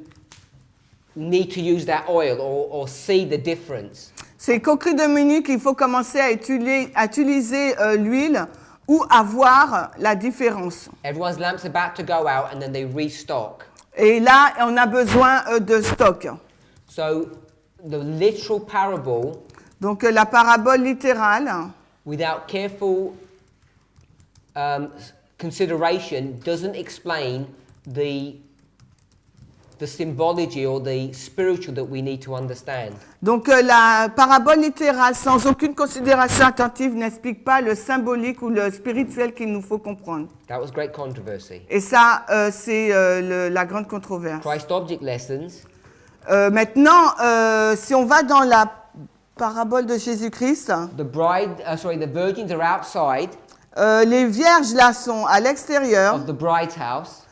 need to use that oil or see the difference. c'est qu'au cri de minuit qu'il faut commencer à utiliser l'huile ou à voir la différence. Everyone's lamp's about to go out and then they restock. Et là, on a besoin de stock. So the literal parable, Donc la parabole littérale, without careful consideration, doesn't explain the the symbology or the spiritual that we need to understand. Donc la parabole littérale, sans aucune considération attentive, n'explique pas le symbolique ou le spirituel qu'il nous faut comprendre. That was great controversy. Et ça, c'est la grande controverse. Christ object lessons, Maintenant, si on va dans la parabole de Jésus-Christ, the virgins are outside les vierges là sont à l'extérieur, of the bride's house.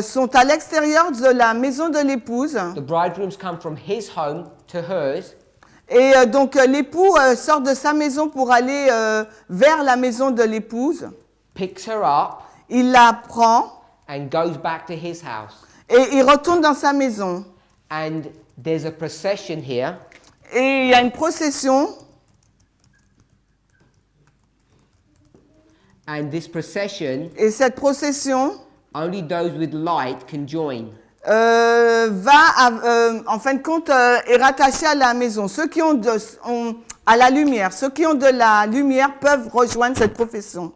sont à l'extérieur de la maison de l'épouse. The bridegrooms come from his home to hers. Et donc l'époux sort de sa maison pour aller vers la maison de l'épouse. Picks her up Il la prend and goes back to his house. et il retourne dans sa maison. And there's a procession here. Et il y a une procession. And this procession, Et cette procession only those with light can join. en fin de compte, est rattachée à la maison. Ceux qui ont à la lumière, ceux qui ont de la lumière peuvent rejoindre cette procession.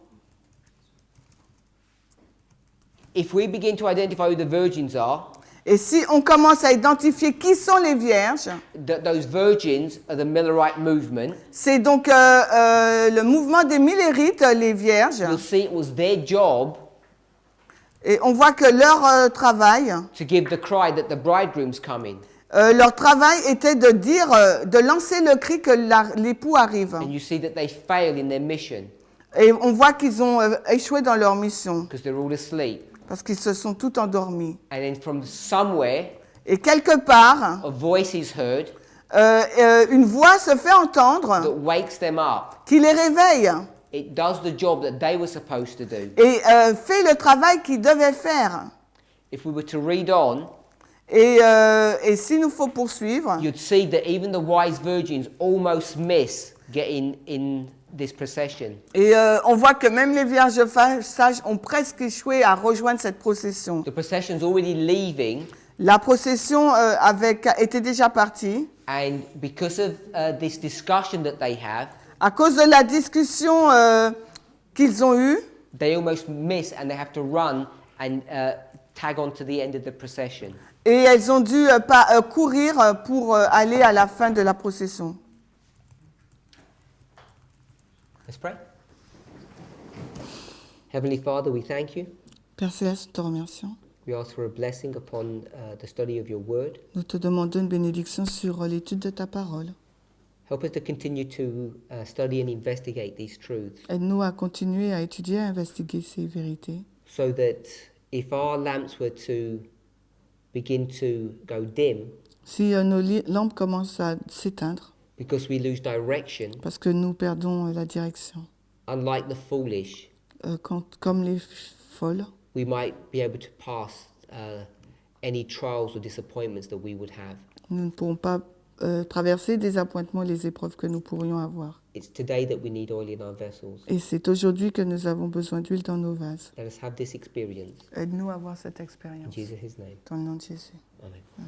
If we begin to identify who the virgins are, Et si on commence à identifier qui sont les vierges, those virgins are the Millerite movement. c'est donc le mouvement des Millérites, les vierges. You'll see it was their job Et on voit que leur travail, to give the cry that the bridegroom's coming. leur travail était de dire, de lancer le cri que l'époux arrive. And you see that they fail in their mission Et on voit qu'ils ont échoué dans leur mission because they're all asleep. parce qu'ils se sont tous endormis. And then from somewhere, Et quelque part, a voice is heard une voix se fait that entendre wakes them up. qui les réveille It does the job that they were supposed to do. et fait le travail qu'ils devaient faire. If we were to read on, Et s'il nous faut poursuivre, you'd see that even the wise virgins almost miss getting in this procession. et on voit que même les vierges sages ont presque échoué à rejoindre cette procession. The procession's already leaving, La procession était déjà partie. and because of this discussion that they have, À cause de la discussion qu'ils ont eue, they almost miss and they have to run and tag on to the end of the procession. et elles ont dû courir pour aller à la fin de la procession. Let's pray. Heavenly Father, we thank you. Père Céleste, nous te remercions. We ask for a blessing upon the study of your word. Nous te demandons une bénédiction sur l'étude de ta parole. Help us to continue to study and investigate these truths Aide-nous à continuer à étudier et à investiguer ces vérités, so that if our lamps were to begin to go dim si nos lampes commencent à s'éteindre because we lose direction, parce que nous perdons la direction, unlike the foolish, comme les folles, we might be able to pass any trials or disappointments that we would have. nous ne pourrons pas traverser des appointements, les épreuves que nous pourrions avoir. It's today that we need oil in our vessels. Et c'est aujourd'hui que nous avons besoin d'huile dans nos vases. Let us have this experience. Aide-nous à avoir cette In expérience. Jesus' name. Dans le nom de Jésus. Amen. Amen.